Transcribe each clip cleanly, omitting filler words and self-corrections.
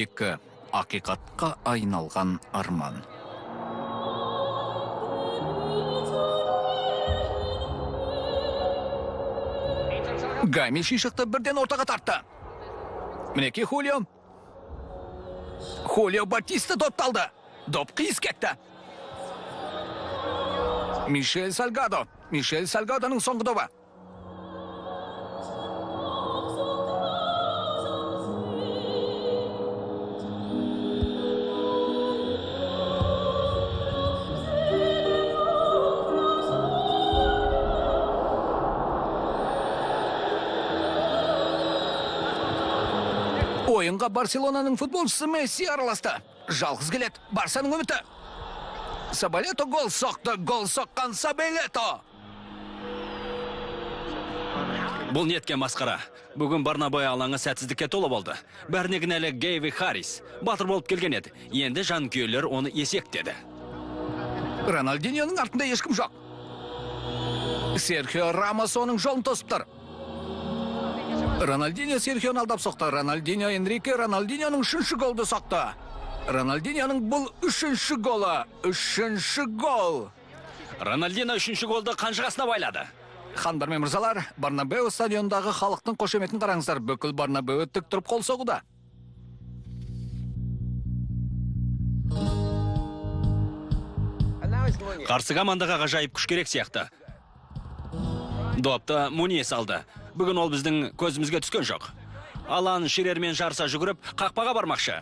2. Ақиқатқа айналған арман. Гами шишықты бірден ортаға тартты. Мінеки Хулио. Хулио Батиста допталды. Доп қиыз кетті. Мишель Сальгадо. Мишель Сальгадоның соңғы добы. Ойынға Барселонаның футболшысы Месси араласты. Жалғыз келеді. Барсаның үміті. Сабалето гол соқты. Гол соққан Сабалето. Бұл нетке масқара. Бүгін Барнабай алаңы сәтсіздікке толы болды. Бәріне кінәлі Гейви Харрис. Батыр болып келген еді. Енді жанкүйерлер оны есектеді. Рональдиньоның артында ешкім жоқ. Серхио Рамос оның жолын тосып тұр. Рональдиньо Серхионы алдап соқты. Рональдиньо Энрике Рональдиньоның 3-ші голды соқты. Рональдиньоның бұл 3-ші голы. 3-ші гол. Рональдино 3-ші голды қанжығасына байлады. Хандар мен мырзалар, Барнабеу стадиондағы халықтың қошеметін қараңыздар. Бүкіл Барнабеу тік тұрып қол соғуда. Қарсы командаға ғажайып күш керек сияқты. Допты Муньес алды. Бүгін ол біздің көзімізге түскен жоқ. Алан Ширермен жарыса жүгіріп, қақпаға бармақшы.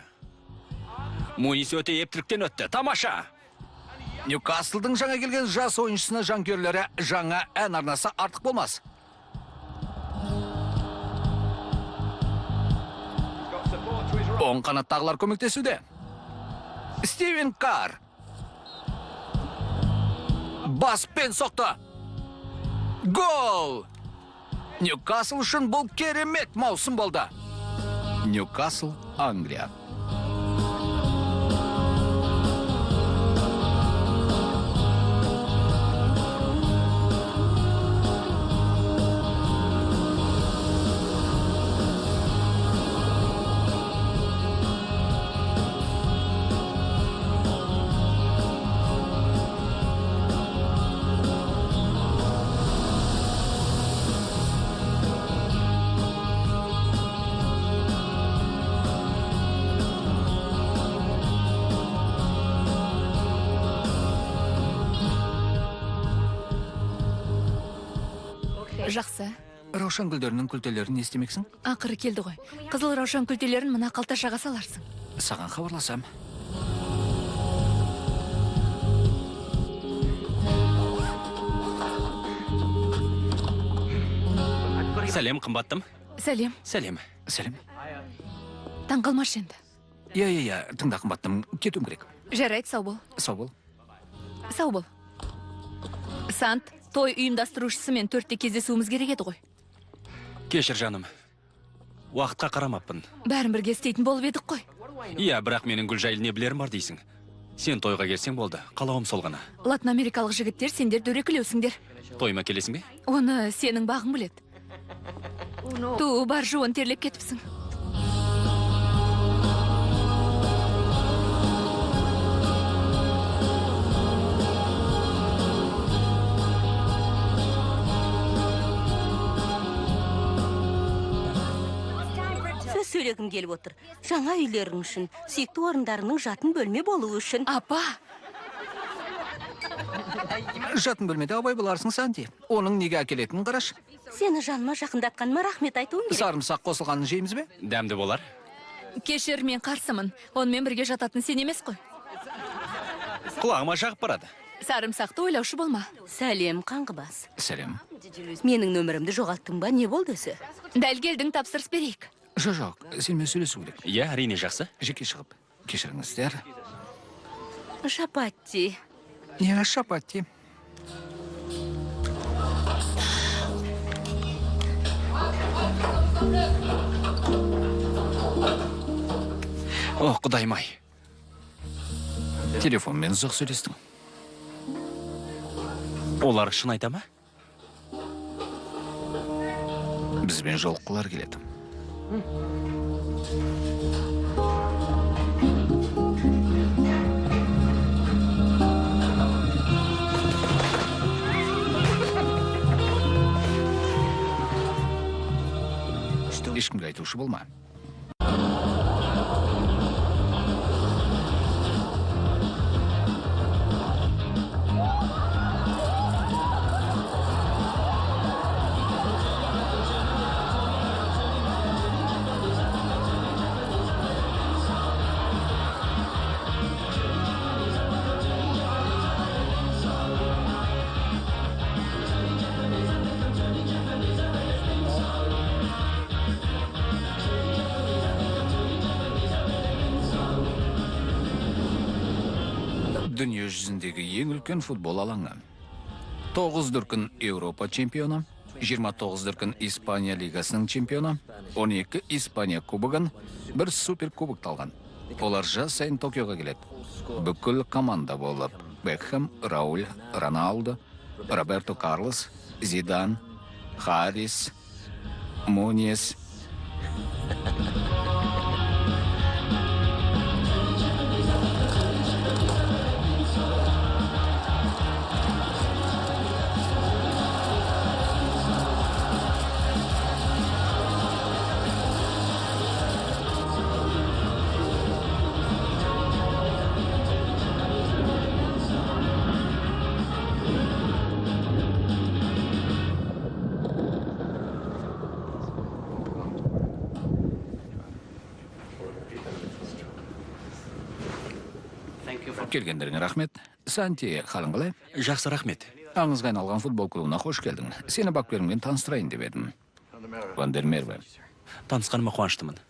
Муньес өте ептіліктен өтті. Тамаша! Ньюкаслдың жаңа келген жас ойыншысына жанкүйерлері жаңа ән арнасы артық болмас. Оң қанаттағылар көмектесуде. Стивен Карр. Баспен соқты. Гол! Ньюкасл үшін бұл керемет маусым болды. Ньюкасл, Англия. Жақсы. Раушан гүлдерінің күлтелерін естемексің? Ақыры келді ғой. Қызыл раушан күлтелерін мына қалташаға саларсың. Саған хабарласам. Сәлем, қымбаттым. Сәлем. Сәлем. Сәлем. Таң қалмаш енді. Иә, тыңда қымбаттым, кетуім керек. Жарайды, сау бол. Сау бол. Сау бол. Сант, той ұйымдастырушысымен 4-те кездесуіміз керек еді ғой. Кешір, жаным. Уақытқа қарамаппын. Бәрін бірге істейтін болып едік қой. Иә, бірақ менің гүл жайлы не білерім бар дейсің. Сен тойға келсең болды, қалауым сол ғана. Латын америкалық жігіттер сендер дөрекілеусіңдер. Тойма келесің бе? Оны сенің бағың біледі. Ту бар жуын терлеп кетіпсің. Сөйлегім келіп отыр. Жаңа үйлерің үшін, сүйікті орындарының жатын бөлме болуы үшін. Апа! Жатын бөлмеде абай боларсың, Санти. Оның неге әкелетінін қараш. Сені жаныма жақындатқаныма рахмет айтуым керек. Сарымсақ қосылғанын жейміз бе? Дәмді болар. Кешір, мен қарсымын. Онымен бірге жататын сен емес қой. Құлағыма жағып барады. Сарымсақты ойлаушы болма. Сәлем, қаңғыбас. Сәлем. Менің нөмірімді жоғалттың ба, не болды өзі? Дәл келдің, тапсырыс берейік. Жоқ, сенмен сөйлесу керек. Иә, әрине жақсы. Жеке шығып. Кешіріңіздер. Шапатти. Иә, Шапатти. О, құдайым-ай. Телефонмен ұзақ сөйлестің. Олар шын айта ма? Бізбен жолыққылар келеді. айтушы болма. Дүние жүзіндегі ең үлкен футбол алаңы. 9 дүркін Еуропа чемпионы, 29 дүркін Испания лигасының чемпионы, 12 Испания кубогын, 1 супер кубок талған. Олар жаз сайын Токиоға келеді. Бүкіл команда болып Бекхэм, Рауль, Роналдо, Роберто Карлос, Зидан, Харрис, Муньес. Келгендеріңе рахмет. Санти, қалың қалай? Жақсы рахмет. Аңызға айналған футбол клубына қош келдің. Сені бапкеріңмен таныстырайын деп едім. Вандер Мерве. Танысқаныма қуаныштымын.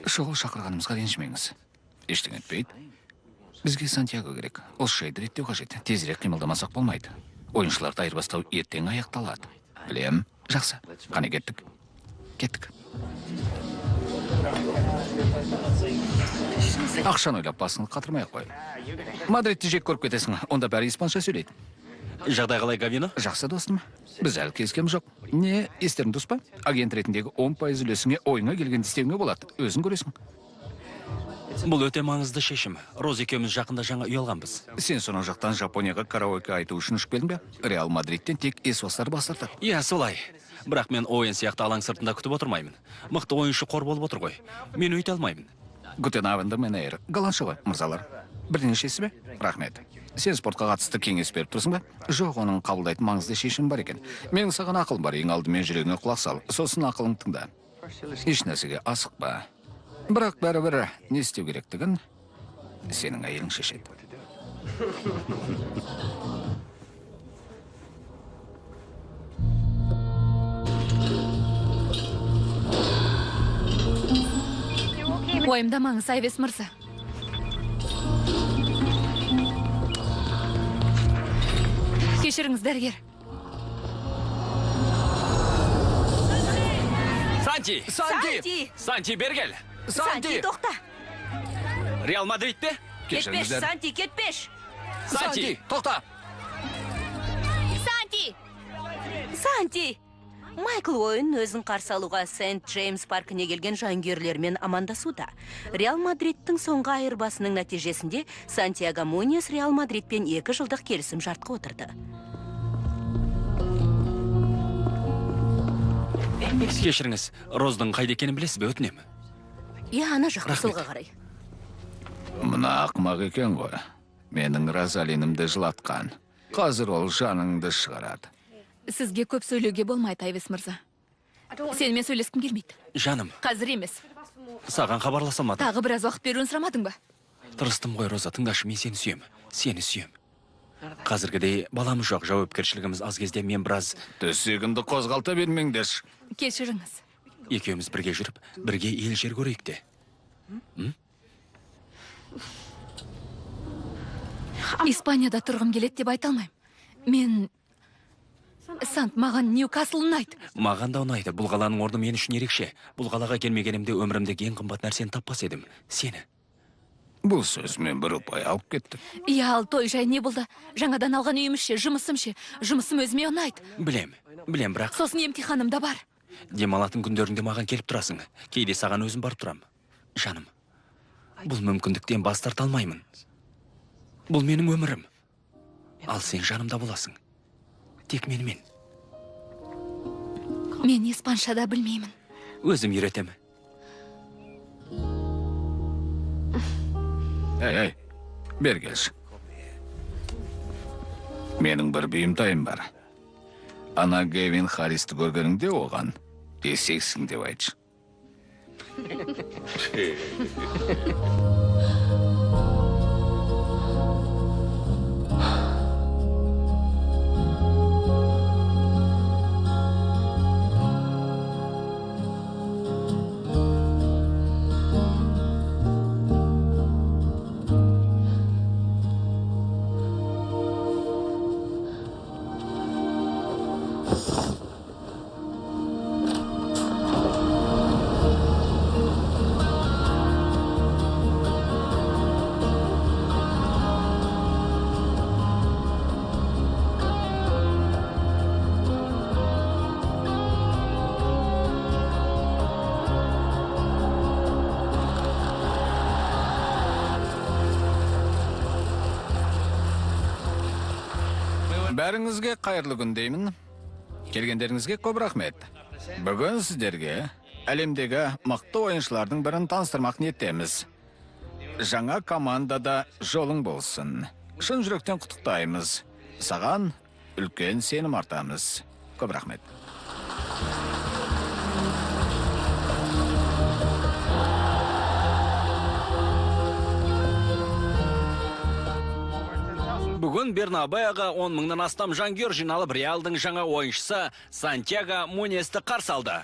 Шұғыл шақырғанымызға ренжімеңіз. Ештеңе етпейді. Бізге Сантьяго керек. Ол шайды реттеу қажет. Тезірек қимылдамасақ болмайды. Ойыншыларды айырбастау ертең аяқталады. Білем. Жақсы. Қане кеттік. Кеттік. Ақшаны ойлап басыңды қатырмай қой. Мадридті жек көріп кетесің, онда бәрі испанша сөйлейді. Жағдай қалай, Гавино? Жақсы достым. Біз әлі кезгем жоқ. Не, естерің дұрыс па? Агент ретіндегі 10% үлесіңе ойыңа келгенді істеуіңе болады. Өзің көресің. Бұл өте маңызды шешім. Роз екеуміз жақында жаңа үй алғанбыз. Сен сонау жақтан Жапонияға караоке айту үшін ұшып келдің бе? Реал Мадридтен тек эсвастар бастырды. Иә, солай. Бірақ мен ойын сияқты алаң сыртында күтіп отырмаймын. Мықты ойыншы қор болып отыр ғой. Мен өйте алмаймын. Гутенавенді менейр. Голландшы ғой, мырзалар. Бірдеңешесі бе? Рахмет. Сен спортқа қатысты кеңес беріп тұрсың ба? Жоқ, оның қабылдайтын маңызды шешім бар екен. Менің саған ақылым бар, ең алдымен жүрегіңе құлақ сал, сосын ақылыңды тыңда. Еш нәрсеге асықпа. Бірақ бәрібір не істеу керектігін сенің әйелің шешеді. Уайымдамаңыз, Айвес мырза. Кешіріңіз, дәрігер. Санти! Санти! Санти, бергел! Санти, тоқта! Реал Мадрид пе? Кетпеш, Санти, кетпеш! Санти! Тоқта! Санти! Санти! Майкл ойын өзін қарсы алуға Сент-Джеймс паркіне келген жанкүйерлермен амандасуда. Реал Мадридтің соңғы айырбасының нәтижесінде Сантьяго Муньес Реал Мадридпен 2 жылдық келісім шартқа отырды. Кешіріңіз, Роздың қайда екенін білесіз бе, өтінемін? Иә, ана жаққа солға қарай. Мына ақымақ екен ғой. Менің Розалинімді жылатқан. Қазір ол жаныңды шығарады. Сізге көп сөйлеуге болмайды, Айвес мырза. Сенімен сөйлескім келмейді. Жаным, Қазір емес. саған хабарласамадым. Тағы біраз уақыт беруін сұрамадың ба? Тырыстым ғой, Роза, тыңдашы, мен сені сүйем. Сені сүйем. Қазіргідей баламыз жоқ, жауапкершілігіміз аз кезде мен біраз... Төсегімді қозғалта бермеңдерші. Кешіріңіз. Екеуміз бірге жүріп, бірге ел жер көрейік те. Испанияда тұрғым келеді деп айта алмаймын. Мен... Сант, маған Ньюкасл ұнайды. Маған да ұнайды. Бұл қаланың орны мен үшін ерекше. Бұл қалаға келмегенімде өмірімдегі ең қымбат нәрсені таппас едім. Сені. Бұл сөз мен бір ұпай алып кеттім. Иә, ал той жай не болды? Жаңадан алған үйімізше, жұмысымше. Жұмысым өзіме ұнайды. Білем, бірақ... Сосын емтиханым да бар. Демалатын күндеріңде маған келіп тұрасың. Кейде саған өзім барып тұрам. Жаным, бұл мүмкіндіктен бас тарта алмаймын. Бұл менің өмірім. Ал сен жанымда боласың. Тек менімен. Мен испанша да білмеймін. Өзім үйретемін. Эй, бер келші. Менің бір бұйымтайым бар. Ана Гевин Харристі көргеніңде оған есексің деп айтшы. Бәріңізге қайырлы күн деймін. Келгендеріңізге көп рахмет. Бүгін сіздерге әлемдегі мықты ойыншылардың бірін таныстырмақ ниеттеміз. Жаңа командада жолың болсын. Шын жүректен құттықтаймыз. Саған үлкен сенім артамыз. Көп рахмет. Бүгін Бернабеға 10 мыңнан астам жанкүйер жиналып Реалдың жаңа ойыншысы Сантьяго Муньесті қарсы алды.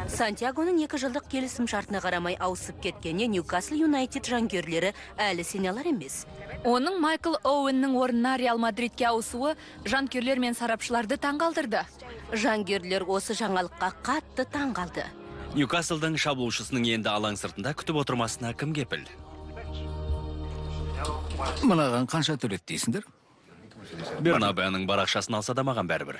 Сантьягоның 2 жылдық келісім шартына қарамай ауысып кеткеніне Ньюкасл Юнайтед жанкүйерлері әлі сене алар емес. Оның Майкл Оуэннің орнына Реал Мадридке ауысуы жанкүйерлер мен сарапшыларды таңғалдырды. Жанкүйерлер осы жаңалыққа қатты таңғалды. Ньюкаслдың шабуылшысының енді алаң сыртында күтіп отырмасына кім кепіл? Мынаған қанша төлет дейсіңдер? Бернабеның барақшасын алса да маған бәрібір.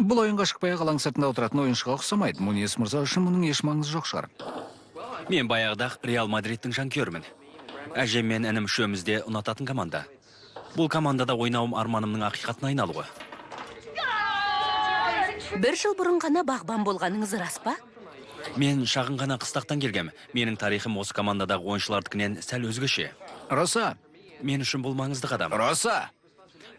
Бұл ойынға шықпай алаң сыртында отыратын ойыншыға ұқсамайды. Муньес мырза үшін мұның еш маңызы жоқ шығар. Мен баяғыда Реал Мадридтің жанкүйерімін. Әжем мен інім үшеумізде ұнататын команда. Бұл командада ойнауым арманымның ақиқатына айналуы. 1 жыл бұрын ғана бағбан болғаныңыз рас па? Мен шағын ғана қыстақтан келгем. Менің тарихым осы командадағы ойыншылардыкінен сәл өзгеше. Роса! Мен үшін бұл маңызды қадам. Роса!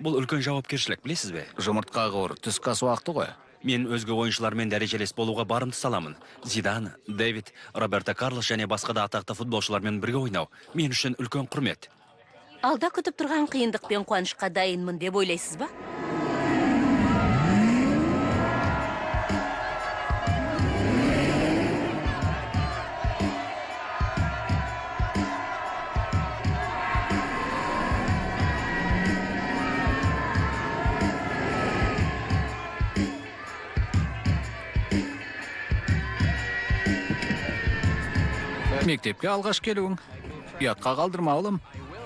Бұл үлкен жауапкершілік, білесіз бе? Жұмыртқа қауыр, түскі ас уақыты ғой. Мен өзге ойыншылармен дәрежелес болуға барымды саламын. Зидан, Дэвид, Роберто Карлос және басқа да атақты футболшылармен бірге ойнау мен үшін үлкен құрмет. Алда күтіп тұрған қиындық пен қуанышқа дайынмын деп ойлайсыз ба? Мектепке алғаш келуің. Ұятқа қалдырма олым.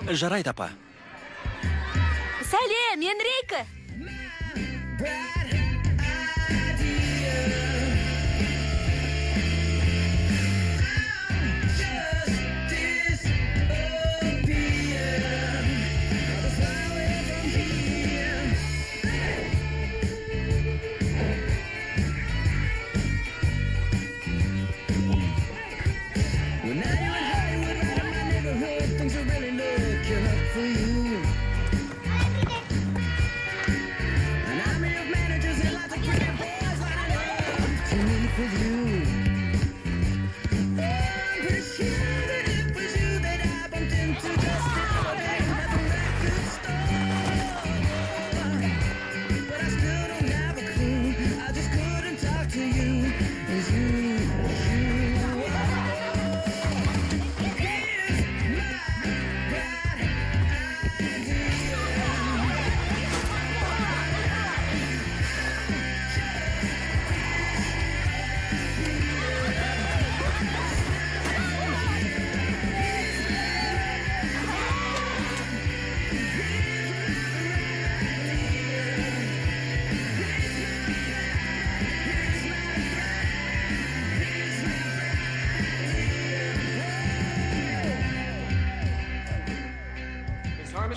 Жарайды, апа. Сәлем, Энрике!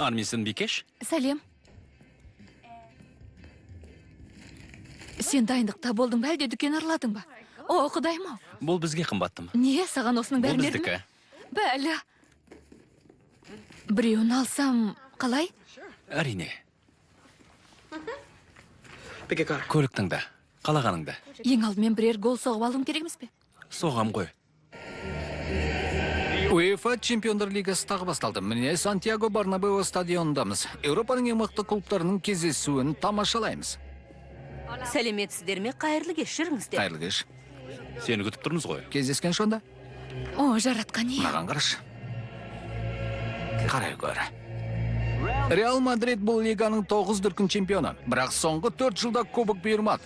Армисің Бикеш? Сәлем. Сен дайындықта болдың ба, әлде дүкен арладың ба? О, құдайым-ау. Бұл бізге қымбаттым. Не, саған осының Бұл бәрін бердім? біздікі. Бәлі. Біреуін алсам, қалай? Әрине. Көліктіңді, қалағаныңды. Ең алдымен бірер гол соғып алуым керекміз бе? Соғам ғой. УЕФА Чемпиондар Лигасы тағы басталды. Міне Сантьяго Барнабеу стадионындамыз. Еуропаның ең мықты клубтарының кездесуін тамашалаймыз. Сәлеметсіздер ме? Қайырлы кеш, жүріңіздер. Қайырлы кеш. Сені күтіп тұрмыз ғой. Кездескен шонда? О, жаратқан ие. Маған қараш. Қарай көр. Реал Мадрид бұл лиганың 9 дүркін чемпионы. Бірақ соңғы 4 жылда кубок бермады.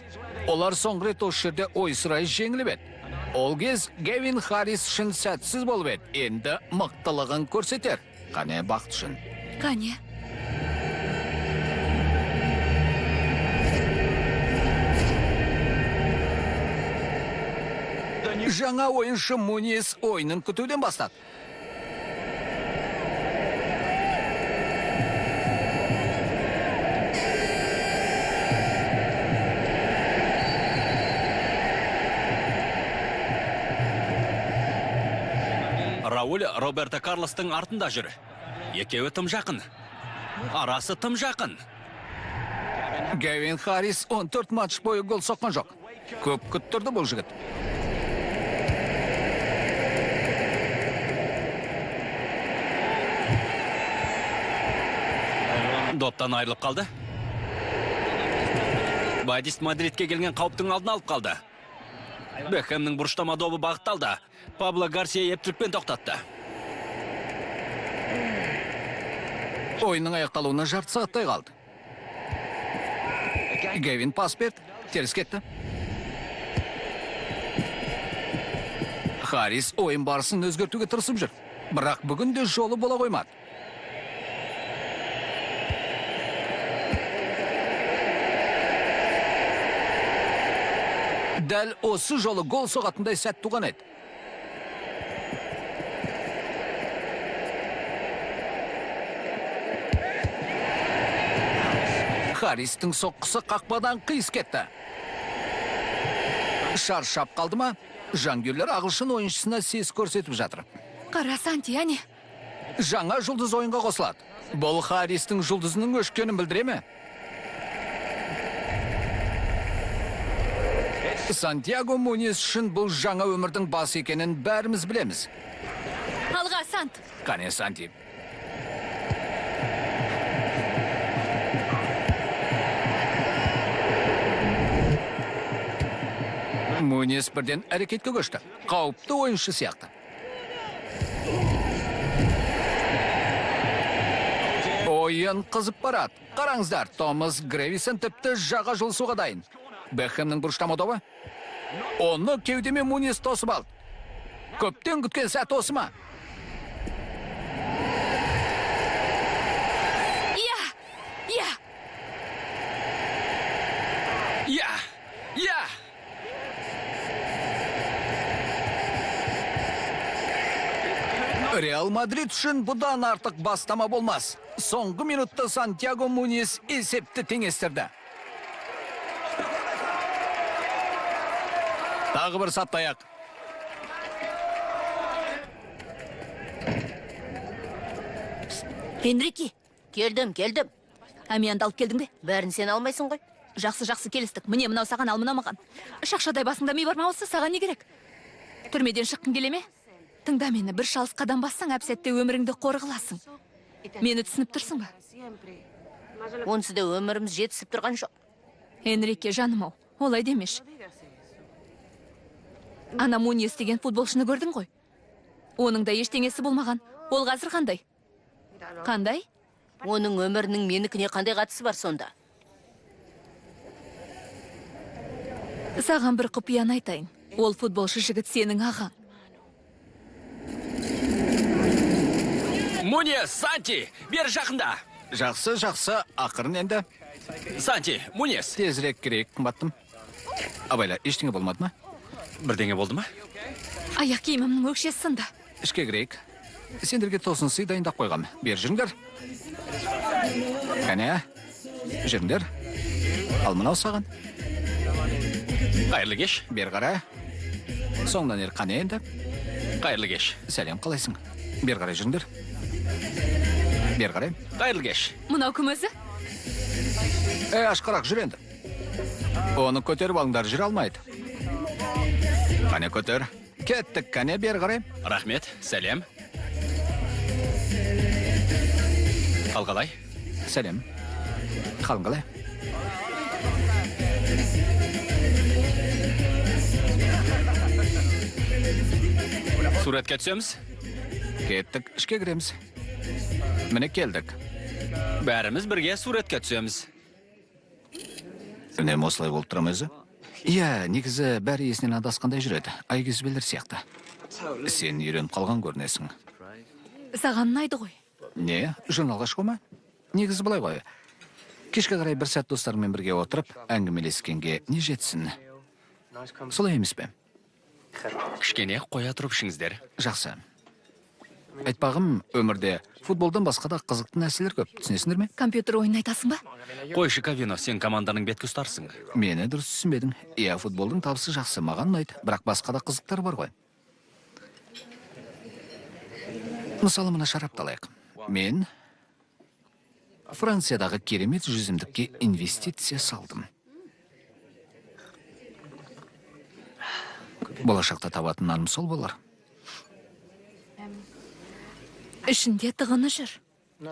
Олар соңғы рет осы жерде ойсырай жеңіліп еді. Ол кез Гевин Харрис үшін сәтсіз болып еді. Енді мықтылығын көрсетер. Қане бақыт үшін. Қане. Жаңа ойыншы Муньес ойынын күтуден бастады. Рауль Роберто Карлостың артында жүр. Екеуі тым жақын. Арасы тым жақын. Гевин Харрис 14 матч бойы гол соққан жоқ. Көп күттірді бұл жігіт. Доптан айырылып қалды. Бадист Мадридке келген қауіптің алдын алып қалды. Бекхэмнің бұрыштама добы бағытталды. Пабло Гарсия ептілікпен тоқтатты. Ойынның аяқталуына жарты сағаттай қалды. Гевин пас берді, теріс кетті. Харрис ойын барысын өзгертуге тырысып жүр. Бірақ бүгін де жолы бола қоймады. Дәл осы жолы гол соғатындай сәт туған еді. Харристың соққысы қақпадан қиыс кетті. Шаршап қалды ма? Жанкүйерлер ағылшын ойыншысына сес көрсетіп жатыр. Қара, Санти, әне. Жаңа жұлдыз ойынға қосылады. Бұл Харристың жұлдызының өшкенін білдіре ме? Сантьяго Муньес үшін бұл жаңа өмірдің басы екенін бәріміз білеміз. Алға, Сант. Қане, Санти. Муньес бірден әрекетке көшті. Қауіпті ойыншы сияқты. Ойын қызып барады. Қараңыздар, Томас Гревисон тіпті жаға жылсуға дайын. Бекхэмнің бұрыштама добы. Оны кеудеме Муньес тосып алды. Көптен күткен сәт осы ма? Иә! Реал Мадрид үшін бұдан артық бастама болмас. Соңғы минутта Сантьяго Муньес есепті теңестірді. Тағы бір саптаяқ. Энрике, Келдім. әмиянды алып келдің бе? Бәрін сен алмайсың ғой. Жақсы келістік. Міне мынау саған, ал мынау маған. Шақшадай басында ми бар ма осы, саған не керек? Түрмеден шыққың келе ме? Тыңда мені, бір шалыс қадам бассаң, әп-сәтте өміріңді қор қыласың. Мені түсініп тұрсың ба? Онсыз да өміріміз жетісіп тұрған жоқ. Энрике, жаным-ау, олай демеш. Ана Муньес деген футболшыны көрдің ғой? Оның да ештеңесі болмаған. Ол қазір қандай? Қандай? Оның өмірінің менікіне қандай қатысы бар сонда? Саған бір құпиян айтайын. Ол футболшы жігіт сенің ағаң. Муньес, Санти, бер жақында. Жақсы, ақырын енді. Санти, Муньес. Тезірек керек, қымбаттым. Абайла, ештеңе болмады ма? Бірдеңе болды ма? Аяқ киімімнің өкшесі сынды. Ішке кірейік. Сендерге тосын сый дайындап қойғам. Бер жүріңдер. Кәне, жүріңдер. Ал мынау саған. Қайырлы кеш. Бер қара. Соңынан ер қане енді? Қайырлы кеш. Сәлем, қалайсың? Бер қарай жүріңдер. Бер қарай. Қайырлы кеш. Мынау кім өзі? Ашқарақ жүр енді. Оны көтеріп алыңдар, жүре алмайды. Қане көтер. Кеттік, қане бер қарай. Рахмет, сәлем. Қал қалай? Сәлем. Қалың қалай? Суретке түсеміз? Кеттік, ішке кіреміз. Міне келдік. Бәріміз бірге суретке түсеміз. Үнем осылай болып тұрам өзі? Иә, негізі бәрі есінен адасқандай жүреді. Айгізбелер сияқты. Сен үйреніп қалған көрінесің. Саған ұнайды ғой. Не, журналға шығу ма? Негізі былай ғой. Кешке қарай бір сәт достарыңмен бірге отырып, әңгімелескенге не жетсін? Солай емес пе? Кішкене қоя тұрып ішіңіздер. Жақсы. Айтпағым, өмірде футболдан басқа да қызықты нәрселер көп, түсінесіңдер ме? Компьютер ойын айтасың ба? Қойшы Кавино, сен команданың беткі ұстарсың. Мені дұрыс түсінбедің. Иә, футболдың табысы жақсы, маған ұнайды, бірақ басқа да қызықтар бар ғой. Мысалы, мына шарапты алайық. Мен Франциядағы керемет жүзімдікке инвестиция салдым. Болашақта табатын наным сол болар. Ішінде тығыны жүр.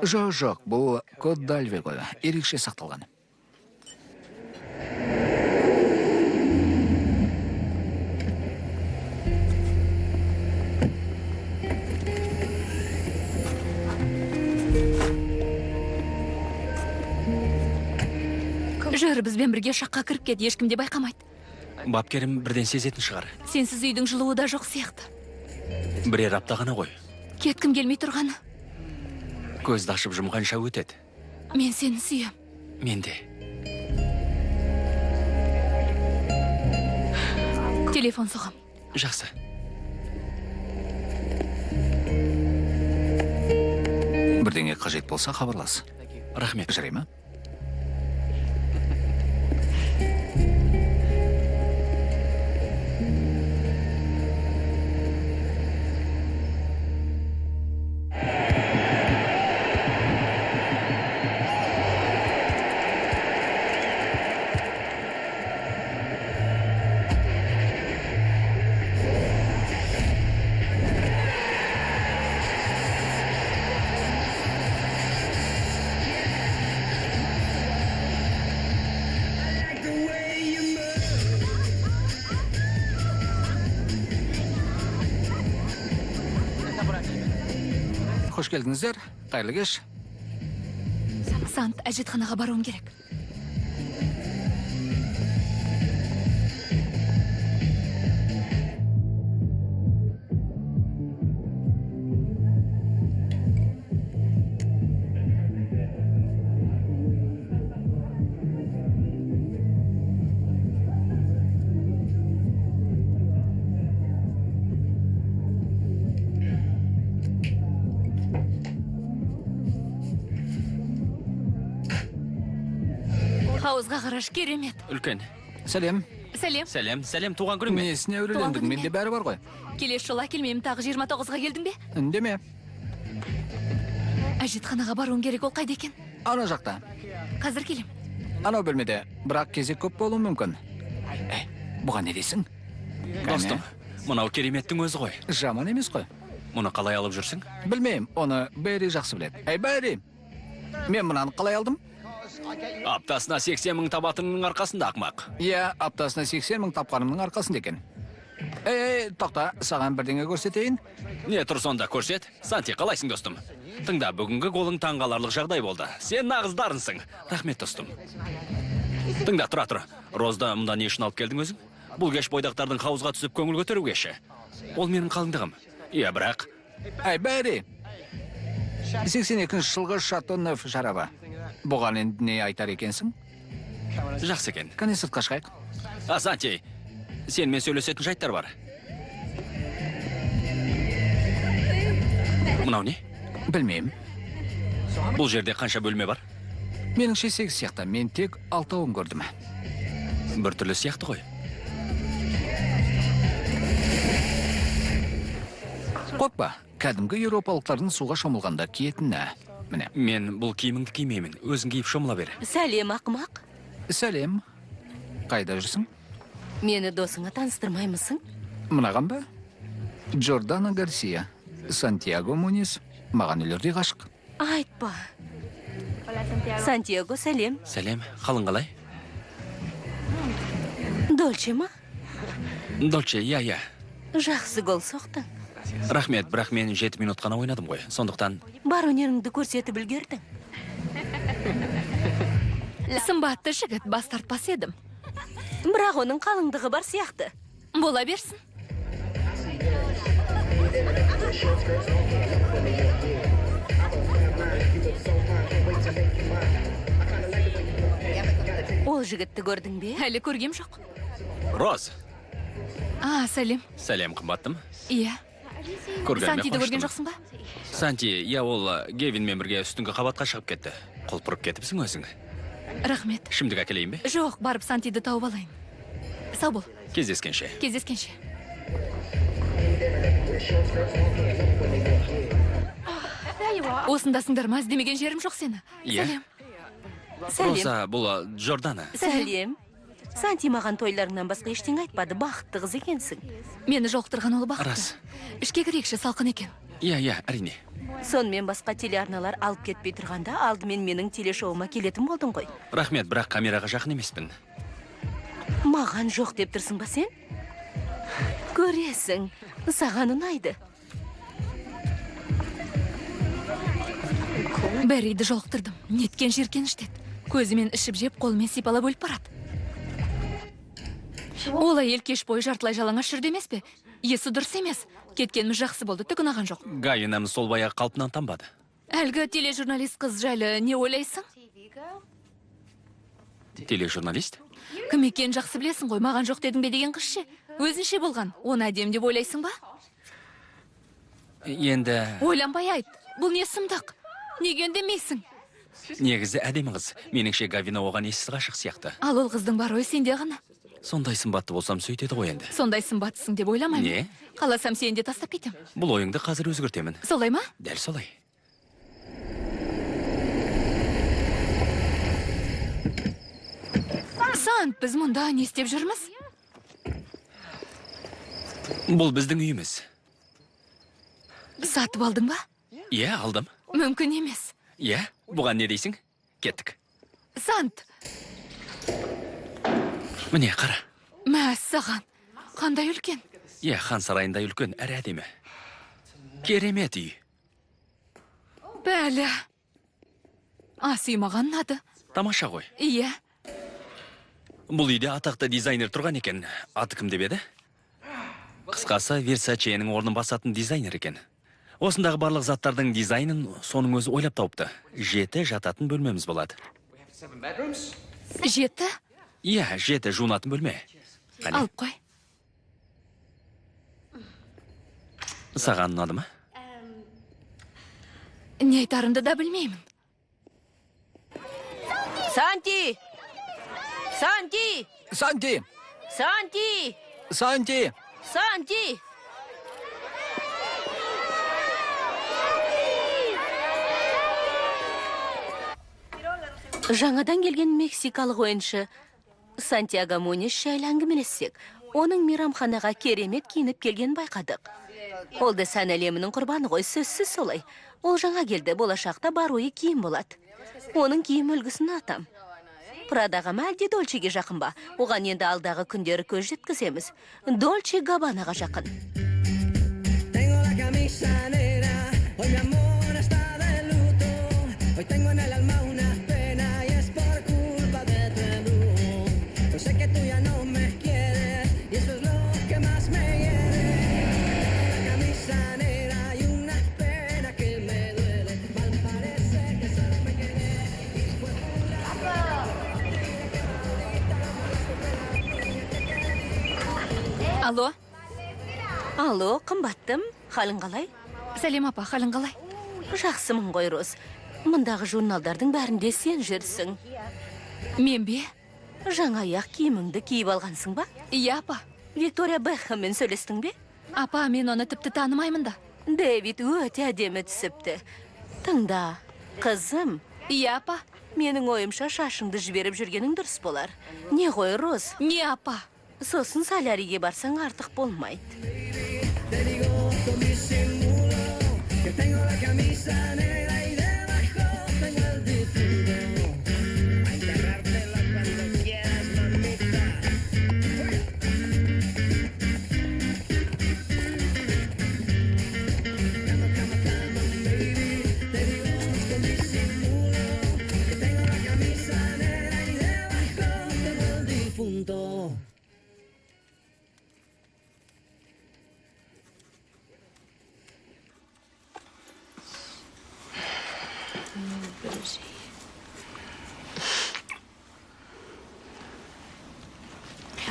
Жоқ, бұл код дальве ғой, ерекше сақталған. Жүр, бізбен бірге шаққа кіріп кет, ешкім де байқамайды. Бапкерім бірден сезетін шығар. Сенсіз үйдің жылуы да жоқ сияқты. Бірер апта ғана ғой. Кеткім келмей тұрғаны. Көзді ашып жұмғанша өтеді. Мен сені сүйем. Мен де. Телефон соғам. Жақсы. Бірдеңе қажет болса хабарлас. Рахмет. Жарай ма? Қош келдіңіздер, қайырлы кеш. Сант, әжетханаға баруым керек. Хауызға қараш, керемет. Үлкен. Сәлем. Сәлем. Сәлем, туған күнің ме? Несіне өрелендің, менде бәрі бар ғой. Келесі жолы келмеймін, тағы 29-ға келдің бе? Үндеме. Әжетханаға баруым керек, ол қайда екен? Ана жақта. Қазір келем. Анау бөлмеде, бірақ кезек көп болуы мүмкін. Бұған не дейсің? Достым, мынау кереметтің өзі ғой. Жаман емес қой. Мұны қалай алып жүрсің? Білмеймін, оны Бәйри жақсы біледі. Бәйри, мен мұнаны қалай алдым? Аптасына 80 мың табатынның арқасында, ақмақ. Иә, аптасына 80 мың тапқанымның арқасында екен. Тоқта, саған бірдеңе көрсетейін. Не тұр сонда, көрсет? Санти, қалайсың, достым? Тыңда, бүгінгі голың таңғаларлық жағдай болды. Сен нағыз дарынсың. Рахмет, достым. Тыңда, тұра. Розда мұнда не үшін алып келдің өзің? Бұл кеш бойдақтардың хауызға түсіп көңіл көтеру кеші. Ол менің қалыңдығым. Иә, бірақ... Бәйри, 82 жылғы Шато Нөф шарабы. Бұған енді не айтар екенсің? Жақсы екен. Кәне сыртқа шығайық. Санти, сен мен сөйлесетін жайттар бар. Мынау не? Білмеймін. Бұл жерде қанша бөлме бар? Меніңше 8 сияқты, мен тек 6-ын көрдім. Бір түрлі сияқты ғой. Қорқпа, кәдімгі еуропалықтардың суға шомылғанда киетіні. Міне. Мен бұл киіміңді кимеймін. Өзің киіп шомыла бер. Сәлем, ақымақ. Сәлем. Қайда жүрсің? Мені досыңа таныстырмаймысың? Мынаған ба? Джордана Гарсия, Сантьяго Мунис. Маған үйлерде ғашық. Айтпа. Сантьяго, сәлем. Сәлем, қалың қалай? Дольче ма? Дольче, я. Жақсы гол соқтың. Рахмет, бірақ мен 7 минут қана ойнадым ғой. Сондықтан Бар өнеріңді көрсетіп үлгердің. Сымбатты жігіт, бас тартпас едім. Бірақ оның қалыңдығы бар сияқты. Бола берсін. Ол жігітті көрдің бе? Әлі көргем жоқ. Роз. Сәлем. Сәлем, қымбаттым. Иә. Сантиді көрген қуаныштымын. жоқсың ба? Санти, ол Гевинмен бірге үстіңгі қабатқа шығып кетті. Құлпырып кетіпсің өзің. Рахмет. Ішімдік әкелейін бе? Жоқ, барып Сантиді тауып алайын. Сау бол. Кездескенше. Кездескенше. Осындасыңдар ма? Іздемеген жерім жоқ сені. Иә. Сәлем. Сәлем. Роза, бұл Джордана. Сәлем. Санти маған тойларыңнан басқа ештеңе айтпады. Бақытты қыз екенсің. Мені жолықтырған ол бақытты. Рас. Ішке кірекші, салқын екен. Иә, әрине. Сонымен басқа телеарналар алып кетпей тұрғанда, алдымен менің телешоуыма келетін болдың ғой. Рахмет, бірақ камераға жақын емеспін. Маған жоқ деп тұрсың ба сен? Көресің, саған ұнайды. Бәрейді жолықтырдым. Неткен жеркеніштет. Көзімен ішіп жеп, қолымен сипалап өліп барады. Олай ел кеш бойы жартылай жалаңаш жүрді емес пе? Есі дұрыс емес. Кеткеніміз жақсы болды, түк ұнаған жоқ. Гайынам сол баяғы қалпынан танбады. Әлгі тележурналист қыз жайлы не ойлайсың? Тележурналист? Кім екенін жақсы білесің ғой, маған жоқ дедің бе деген қыз ше? Өзінше болған, оны әдем деп ойлайсың ба? Енді Ойланбай айт, бұл не сұмдық? Неге үндемейсің? негізі әдемі қыз. Меніңше Гавина оған ессіз ғашық сияқты. Ал ол қыздың бар ой сенде ғана. Сондай сымбатты болсам сөйтеді ғой енді. Сондай сымбаттысың деп ойламаймын. Не? Қаласам сені де тастап кетем. Бұл ойыңды қазір өзгертемін. Солай ма? Дәл солай. Сант, біз мұнда не істеп жүрміз? Бұл біздің үйіміз. Сатып алдың ба? Иә, алдым. Мүмкін емес. Иә, бұған не дейсің? Кеттік. Сант, Міне, қара. мәссаған. Қандай үлкен? Иә, хан сарайында үлкен, әрі әдемі. Керемет үй. Бәлі. Ас үй маған ұнады. Тамаша ғой. Иә. Бұл үйде атақты дизайнер тұрған екен. Аты кім деп еді? Қысқасы, Версаченің орнын басатын дизайнер екен. Осындағы барлық заттардың дизайнын соның өзі ойлап тауыпты. 7 жататын бөлмеміз болады. 7? Иә, 7 жуынатын бөлме. Қане, Алып қой. саған ұнады ма? Не айтарымды да білмеймін. Санти! Санти! Санти! Санти! Санти! Санти! Жаңадан келген мексикалық ойыншы Сантьяго Мунис жайлы әңгімелессек, оның мейрамханаға керемет киініп келген байқадық. Ол да сән әлемінің құрбаны ғой, сөзсіз солай. Ол жаңа келді, болашақта бар ойы киім болады. Оның киім үлгісін атам. Прадаға ма әлде Дольчеге жақын ба? Оған енді алдағы күндері көз жеткіземіз. Дольче Габбанаға жақын. Tengo la camisa negra, hoy mi amor está de luto. Hoy tengo en el alma una pena y es por culpa de tu embrujo. Yo sé que tú ya no me quieres y eso es lo que más me hiere. La camisa negra y una pena que me duele. Mal parece que solo me quedé y fue Алло, Алло, қымбаттым, халің қалай? сәлем апа, халің қалай? Жақсымын ғой, Роз. Мұндағы журналдардың бәрінде сен жүрсің. Мен бе? Жаңа аяқ киіміңді киіп алғансың ба? Иә апа. Виктория Бекхэммен сөйлестің бе? Апа, мен оны тіпті танымаймын да. Дэвид өте әдемі түсіпті. Тыңда, қызым, Иә, апа. менің ойымша шашыңды жіберіп жүргенің дұрыс болар. Не ғой, Роз? Не, апа? Сосын соляриге барсаң артық болмайды. Te digo con disimulo que tengo la camisa negra y debajo tengo el difunto. A enterrártela cuando quieras, mamita. Cama, cama, cama, baby. Te digo con disimulo que tengo la camisa negra y debajo tengo el difunto.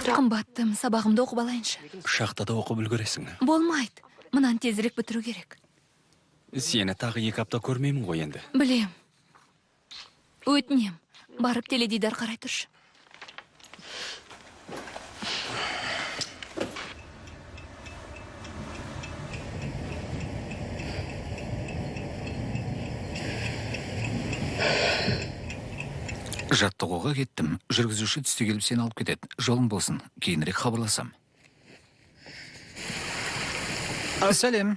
Қымбаттым, сабағымды оқып алайыншы. Шахтада оқып үлгересің. Болмайды. Мынаны тезірек бітіру керек. Сені тағы 2 апта көрмеймін ғой енді. Білем. Өтінем. Барып теледидар қарай тұршы. Жаттығуға кеттім. Жүргізуші түсте келіп сені алып кетеді. Жолың болсын. Кейінірек хабарласам. Сәлем.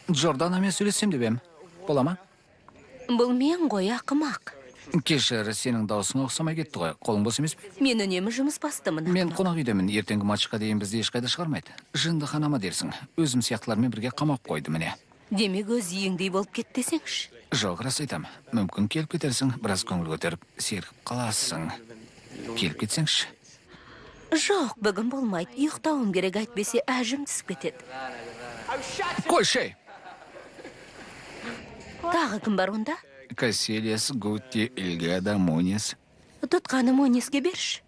Джорданамен сөйлессем деп ем. Бола ма? Бұл мен ғой, ақымақ. Кешір, сенің даусыңа ұқсамай кетті ғой. Қолың бос емес пе? Мен үнемі жұмыс бастымын. Мен қонақ үйдемін. Ертеңгі матчқа дейін бізді ешқайда шығармайды. Жындыханама дерсің. Өзім сияқтылармен бірге қамап қойды міне. Демек өз үйіңдей болып кет десеңші. Жоқ, рас айтам. Мүмкін келіп кетерсің, біраз көңіл көтеріп, сергіп қаласың. Келіп кетсеңші. Жоқ, бүгін болмайды. Ұйықтауым керек, әйтпесе әжім түсіп кетеді. Қой, шей! Тағы кім бар онда? Кассилиас, Гутти, Ильгада, Мунис. Тұтқаны Монеске берші.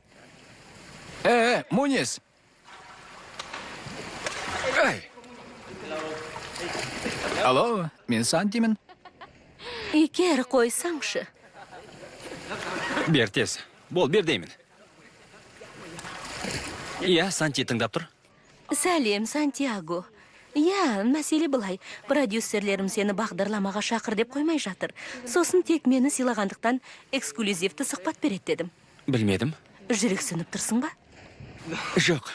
Мунис! Ай! Алло, мен Сантимін. Егер қойсаңшы. Бер тез. Бол, бер деймін. Иә, Санти тыңдап тұр. Сәлем, Сантьяго. Иә, мәселе былай. Продюсерлерім сені бағдарламаға шақыр деп қоймай жатыр. Сосын тек мені сыйлағандықтан эксклюзивті сұхбат береді дедім. Білмедім. Жүрексініп тұрсың ба? Жоқ.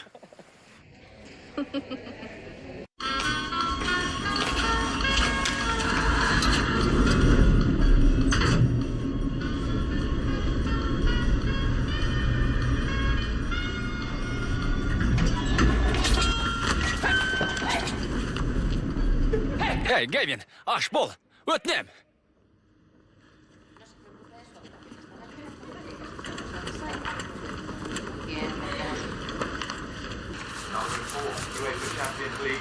Эй, Гэвин, аш бол, өтінем.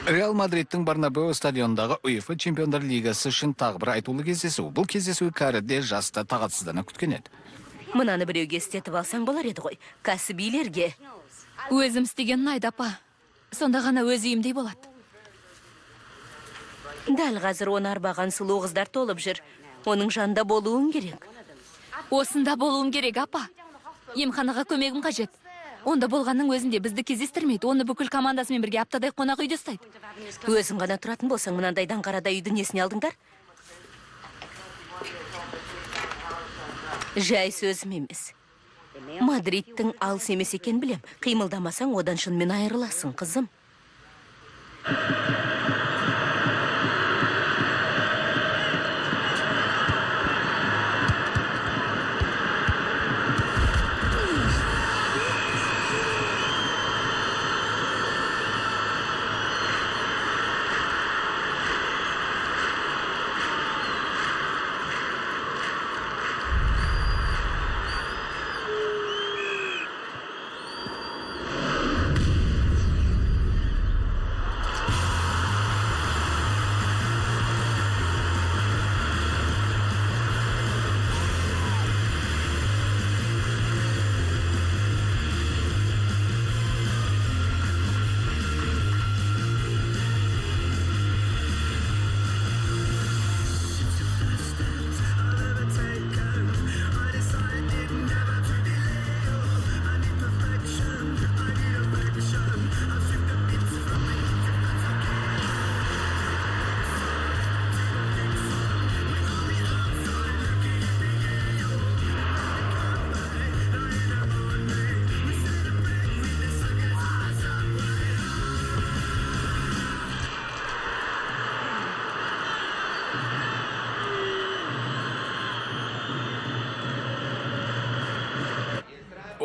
Реал Мадридтің Барнабеу стадиондағы УЕФА Чемпиондар Лигасы үшін тағы бір айтулы кездесу. Бұл кездесу кәріде жаста тағатсыздана күткен еді. Мынаны біреуге істетіп алсаң болар еді ғой. Кәсібилерге. Өзім істеген ұнайды, апа. Сонда ғана өз үйімдей болады. Дәл қазір оны арбаған сұлу қыздар толып жүр. Оның жанында болуың керек. Осында болуым керек, апа. Емханаға көмегім қажет. Онда болғанның өзінде бізді кездестірмейді. Оны бүкіл командасымен бірге аптадай қонақ үйде ұстайды. Өзің ғана тұратын болсаң, мынандайдан қарада үйді несіне алдыңдар? Жай сөзім емес. Мадридтің алыс емес екен білем. Қимылдамасаң, одан шынымен айырыласың, қызым.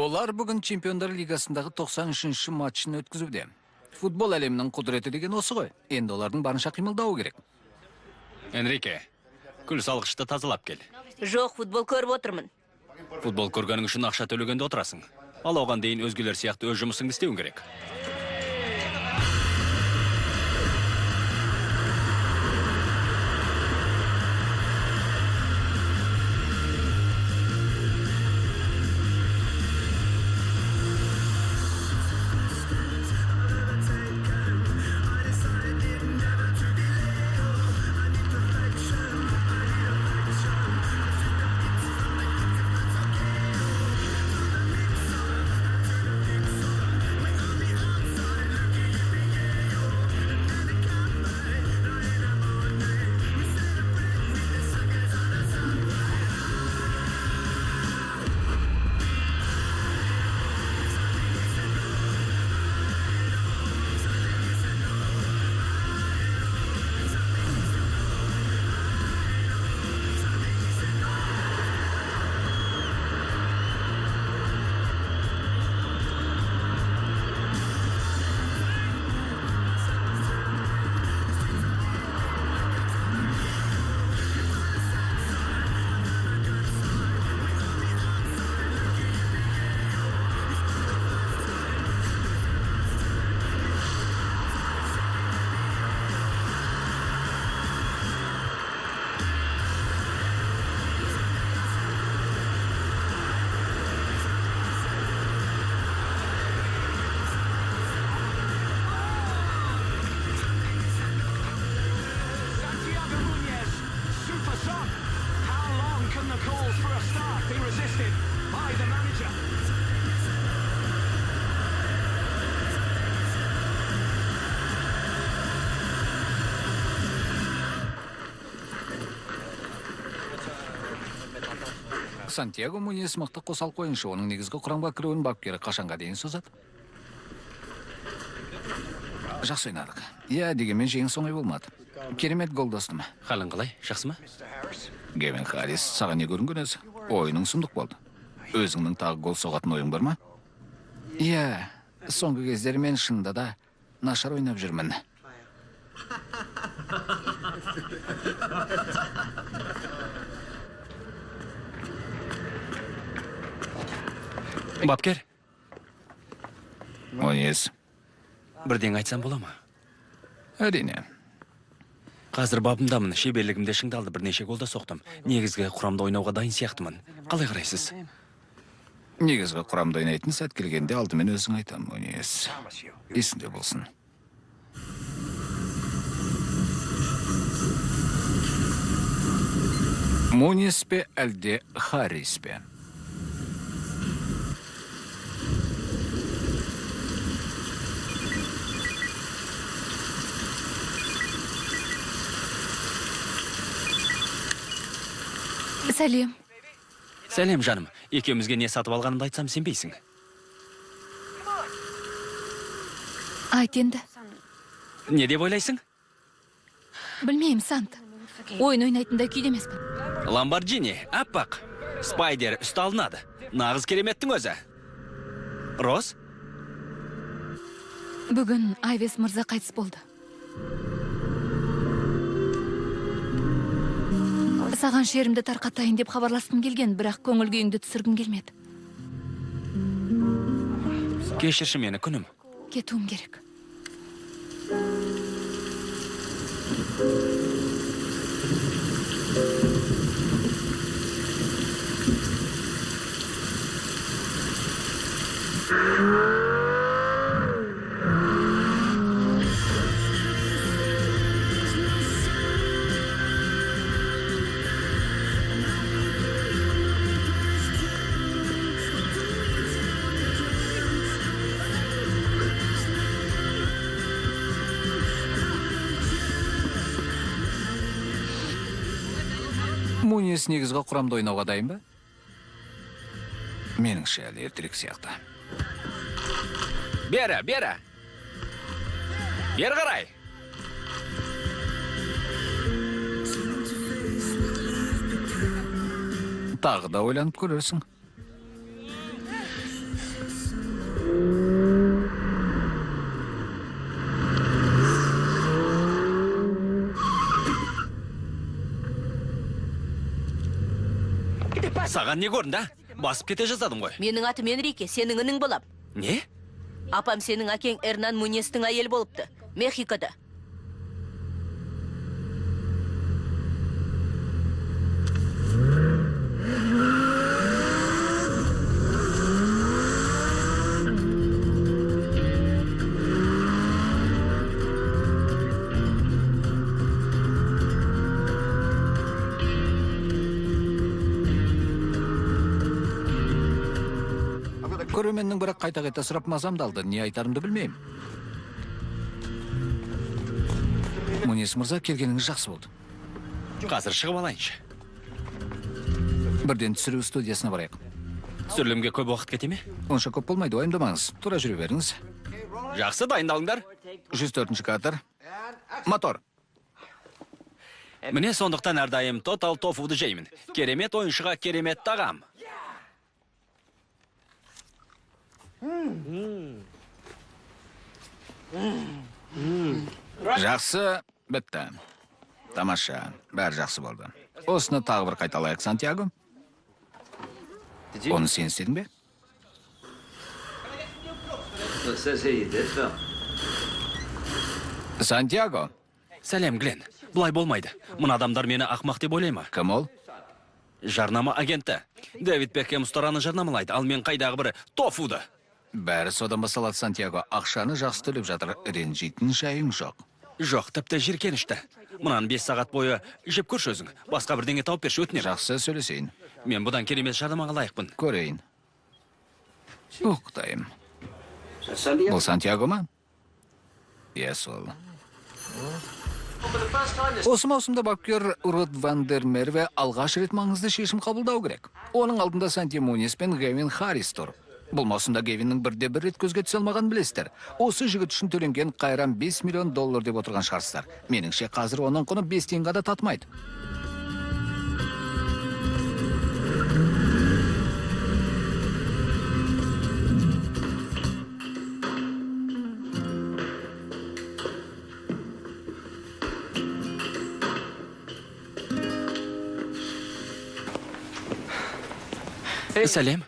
Олар бүгін Чемпиондар лигасындағы 93-ші матчын өткізуде. Футбол әлемінің құдіреті деген осы ғой. Енді олардың барынша қимылдауы керек. Энрике, күл салғышты тазалап кел. Жоқ, футбол көріп отырмын. Футбол көргенің үшін ақша төлегенде отырасың. Ал оған дейін өзгелер сияқты өз жұмысыңды істеуің керек. Сантьяго Муньес мықты қосал қойыншы, оның негізгі құрамға кіруін бапкері қашанға дейін созады. Жақсы ойнадық. Иә, дегенмен жеңіс оңай болмады. Керемет гол достым. Қалың қалай, жақсы ма? Кевин Харрис, саған не көрінген өзі? Ойының сұмдық болды. Өзіңнің тағы гол соғатын ойың бар ма? Иә, соңғы кездері мен шынында да нашар ойнап жүрмін. Бапкер, Муньес. бірден айтсам бола ма? Әрине. Қазір бабымдамын, шеберлігімде шыңдалды, бірнеше голда соқтым. Негізгі құрамда ойнауға дайын сияқтымын. Қалай қарайсыз? Негізгі құрамда ойнайтын сәт келгенде алдымен өзің айтам, Муньес. Есінде болсын. Муньес пе әлде Харрис пе? Сәлем. Сәлем, жаным. Екеумізге не сатып алғанымды айтсам сенбейсің. Айт енді. Не деп ойлайсың? Білмеймін, Сант. Ойын ойнайтындай күйде емеспін. Ламборджини, аппақ. Спайдер үсті алынады. Нағыз кереметтің өзі. Рос? Бүгін Айвес мырза қайтыс болды. Саған шерімді тарқатайын деп хабарласқым келген, бірақ көңіл күйіңді түсіргім келмеді. Кешірші мені, күнім. Кетуім керек. Муньес негізгі құрамда ойнауға дайын ба? Меніңше әлі ертерек сияқты. Бері. Бері қарай. Тағы да ойланып көрерсің. Саған не көрінді, а? Басып кете жаздадым ғой. Менің атым Энрике, сенің інің болам. Не? Апам сенің әкең Эрнан Муньестің әйел болыпты. Мехикода. Көрерменнің бірі қайта-қайта сұрап мазамды алды. Не айтарымды білмеймін. Муньес мырза, келгеніңіз жақсы болды. Қазір шығып алайыншы. Бірден түсіру студиясына барайық. Түсірілімге көп уақыт кете ме? Онша көп болмайды, уайымдамаңыз. Тура жүре беріңіз. Жақсы, дайындалыңдар. 104-ші кадр. Мотор. Міне сондықтан әрдайым Total Tofu'ды жеймін. Керемет ойыншыға керемет тағам. Жақсы, бітті. Тамаша, бәрі жақсы болды. Осыны тағы бір қайталайық, Сантьяго. Оны сен істедің бе? Сантьяго, Сәлем, Глен. Бұлай болмайды. Мұн адамдар мені ақмақ деп ойлай ма? кім ол? Жарнама агенті. Дэвид Бекхэм ұстараны жарнамалайды, ал мен қайдағы бірі тофуды. Бәрі содан басталады, Сантьяго. Ақшаны жақсы төлеп жатыр. Ренжитін жайың жоқ. Жоқ, тіпті жиркенішті. Мұнан 5 сағат бойы жеп көрші өзің. Басқа бірдеңе тауып берші өтінем. Жақсы сөйлесейін. Мен бұдан керемет жарнамаға лайықпын. Көрейін. Құттайым. Бұл Сантьяго ма? Иә, сол. Осы маусымда бапкер Род Ван дер Мерве алғаш рет маңызды шешім қабылдау керек. Оның алдында Санти Муньес пен Гевин Харрис тұр. Бұл маусымда Гевиннің бірде-бір рет көзге түсе алмаған білесіздер. Осы жігіт үшін төленген қайран $5 миллион деп отырған шығарсыздар. Меніңше қазір оның құны 5 тиынға да татымайды. Сәлем.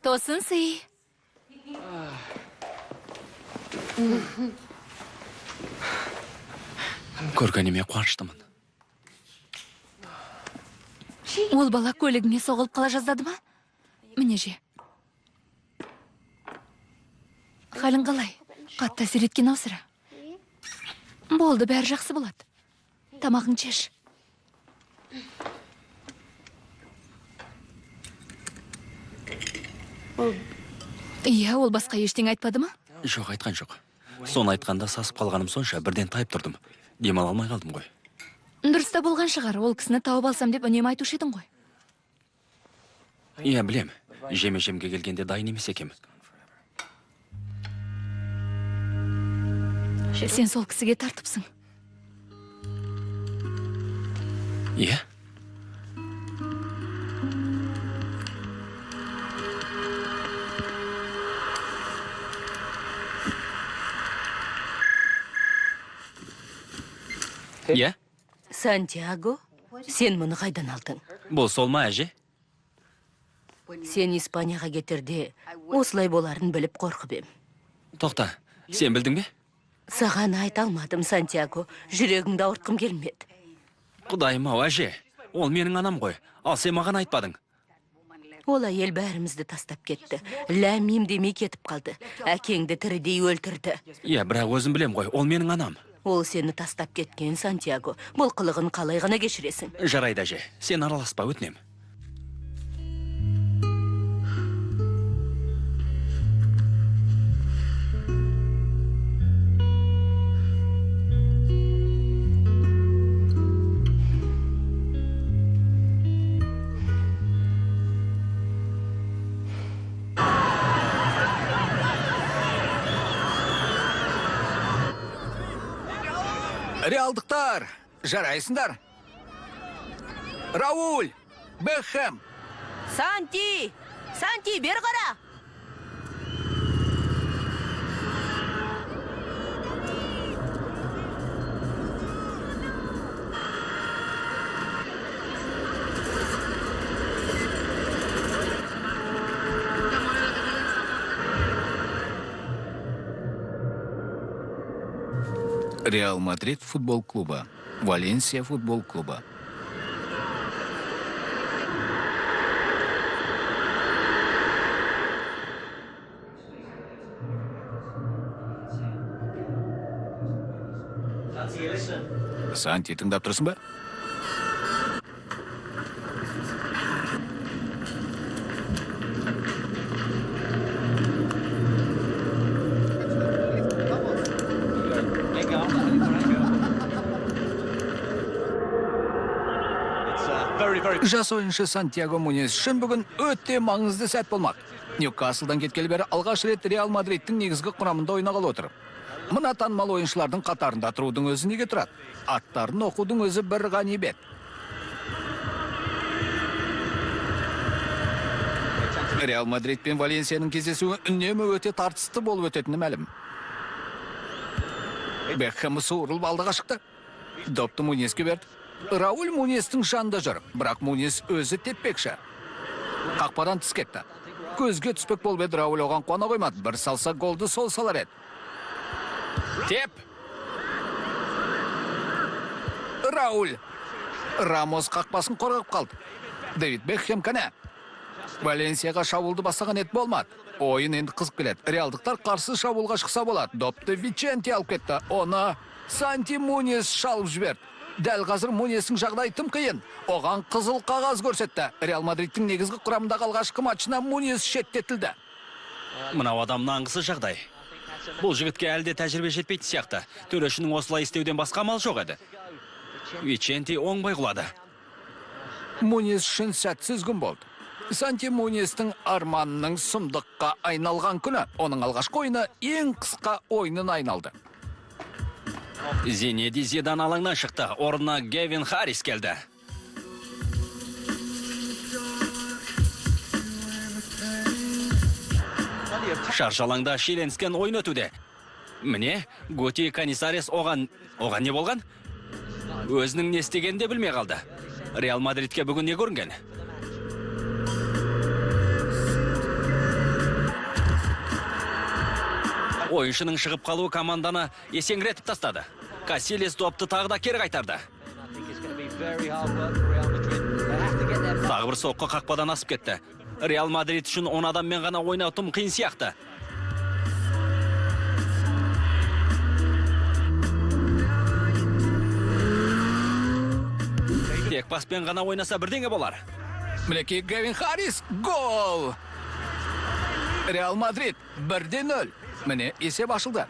Тосын сый. Көргеніме қуаныштымын. Ол бала көлігіңе соғылып қала жаздады ма? Міне же. Халің қалай? Қатты әсер еткен ау сірә. Болды, бәрі жақсы болады. Тамағың жеш. Иә, ол басқа ештеңе айтпады ма? Жоқ, айтқан жоқ. Соны айтқанда сасып қалғаным сонша бірден тайып тұрдым. Демала алмай қалдым ғой. Дұрыста болған шығар, ол кісіні тауып алсам деп үнемі айтушы едің ғой. Иә, білем. Жеме-жемге келгенде дайын емес екем. Сен сол кісіге тартыпсың. Иә? Иә? Сантьяго, сен мұны қайдан алдың? Бұл сол ма, әже? Сен Испанияға кетерде осылай боларын біліп қорқып ем. Тоқта, сен білдің бе? Саған айта алмадым, Сантьяго. Жүрегіңді ауыртқым келмеді. Құдайым ау, әже. Ол менің анам ғой. Ал сен маған айтпадың. Ол әйел бәрімізді тастап кетті. Ләмим демей кетіп қалды. Әкеңді тірідей өлтірді. Иә, бірақ өзім білем ғой. Ол менің анам. Ол сені тастап кеткен, Сантьяго. Бұл қылығын қалай ғана кешіресің? Жарайды, әже. Сен араласпа, өтінем. Реалдықтар, жарайсыңдар. Рауль, Бекхэм. Санти! Санти, бер қара! Реал Мадрид футбол клубы, Валенсия футбол клубы. Санти, тыңдап тұрсың ба? Жас ойыншы Сантьяго Муньес үшін бүгін өте маңызды сәт болмақ. Ньюкаслдан кеткелі бері алғаш рет Реал Мадридтің негізгі құрамында ойнағалы отыр. Мына танымал ойыншылардың қатарында тұрудың өзі неге тұрады? Аттарын оқудың өзі бір ғанибет. Реал Мадрид пен Валенсияның кездесуі үнемі өте тартысты болып өтетіні мәлім. Бекхэм суырылып алдыға шықты. Допты Муньеске берді. Рауль Муньестің жанында жүр, бірақ Муньес өзі теппекші. Қақпадан тыс кетті. Көзге түспек болып еді, Рауль оған қуана қоймады. Бір салса голды сол салар еді. Теп! Рауль! Рамос қақпасын қорғап қалды. Дэвид Бекхэм кәне. Валенсияға шабуылды бастаған ет болмады. Ойын енді қызып келеді. Реалдықтар қарсы шабуылға шықса болады. Допты Виченти алып кетті. Оны Санти Муньес шалып жіберді. Дәл қазір Муньестің жағдай тым қиын. Оған қызыл қағаз көрсетті. Реал Мадридтің негізгі құрамындағы алғашқы матчына Муньес шеттетілді. Мынау адам наңғысы жағдай. Бұл жігітке әлде тәжірибе жетпейді сияқты. Төрешінің осылай істеуден басқа амал жоқ еді. Виченти оңбай құлады. Муньес үшін сәтсіз күн болды. Санти Муньестің арманының сұмдыққа айналған күні. Оның алғашқы ойыны ең қысқа ойынын айналды. Зинеди Зидан алаңнан шықты. Орнына Гевин Харрис келді. Шаршалаңда шиеленіскен ойын өтуде. Міне, Готи Канисарес оған не болған? Өзінің не істегенін де білмей қалды. Реал Мадридке бүгін не көрінген? Ойыншының шығып қалуы команданы есеңгіретіп тастады. Касилес допты тағы да кері қайтарды. Тағы бір соққы қақпадан асып кетті. Реал Мадрид үшін 10 адаммен ғана ойнау тым қиын сияқты. Тек паспен ғана ойнаса бірдеңе болар. Мінекей Гевин Харрис гол! Реал Мадрид 1-0. Міне есеп ашылды.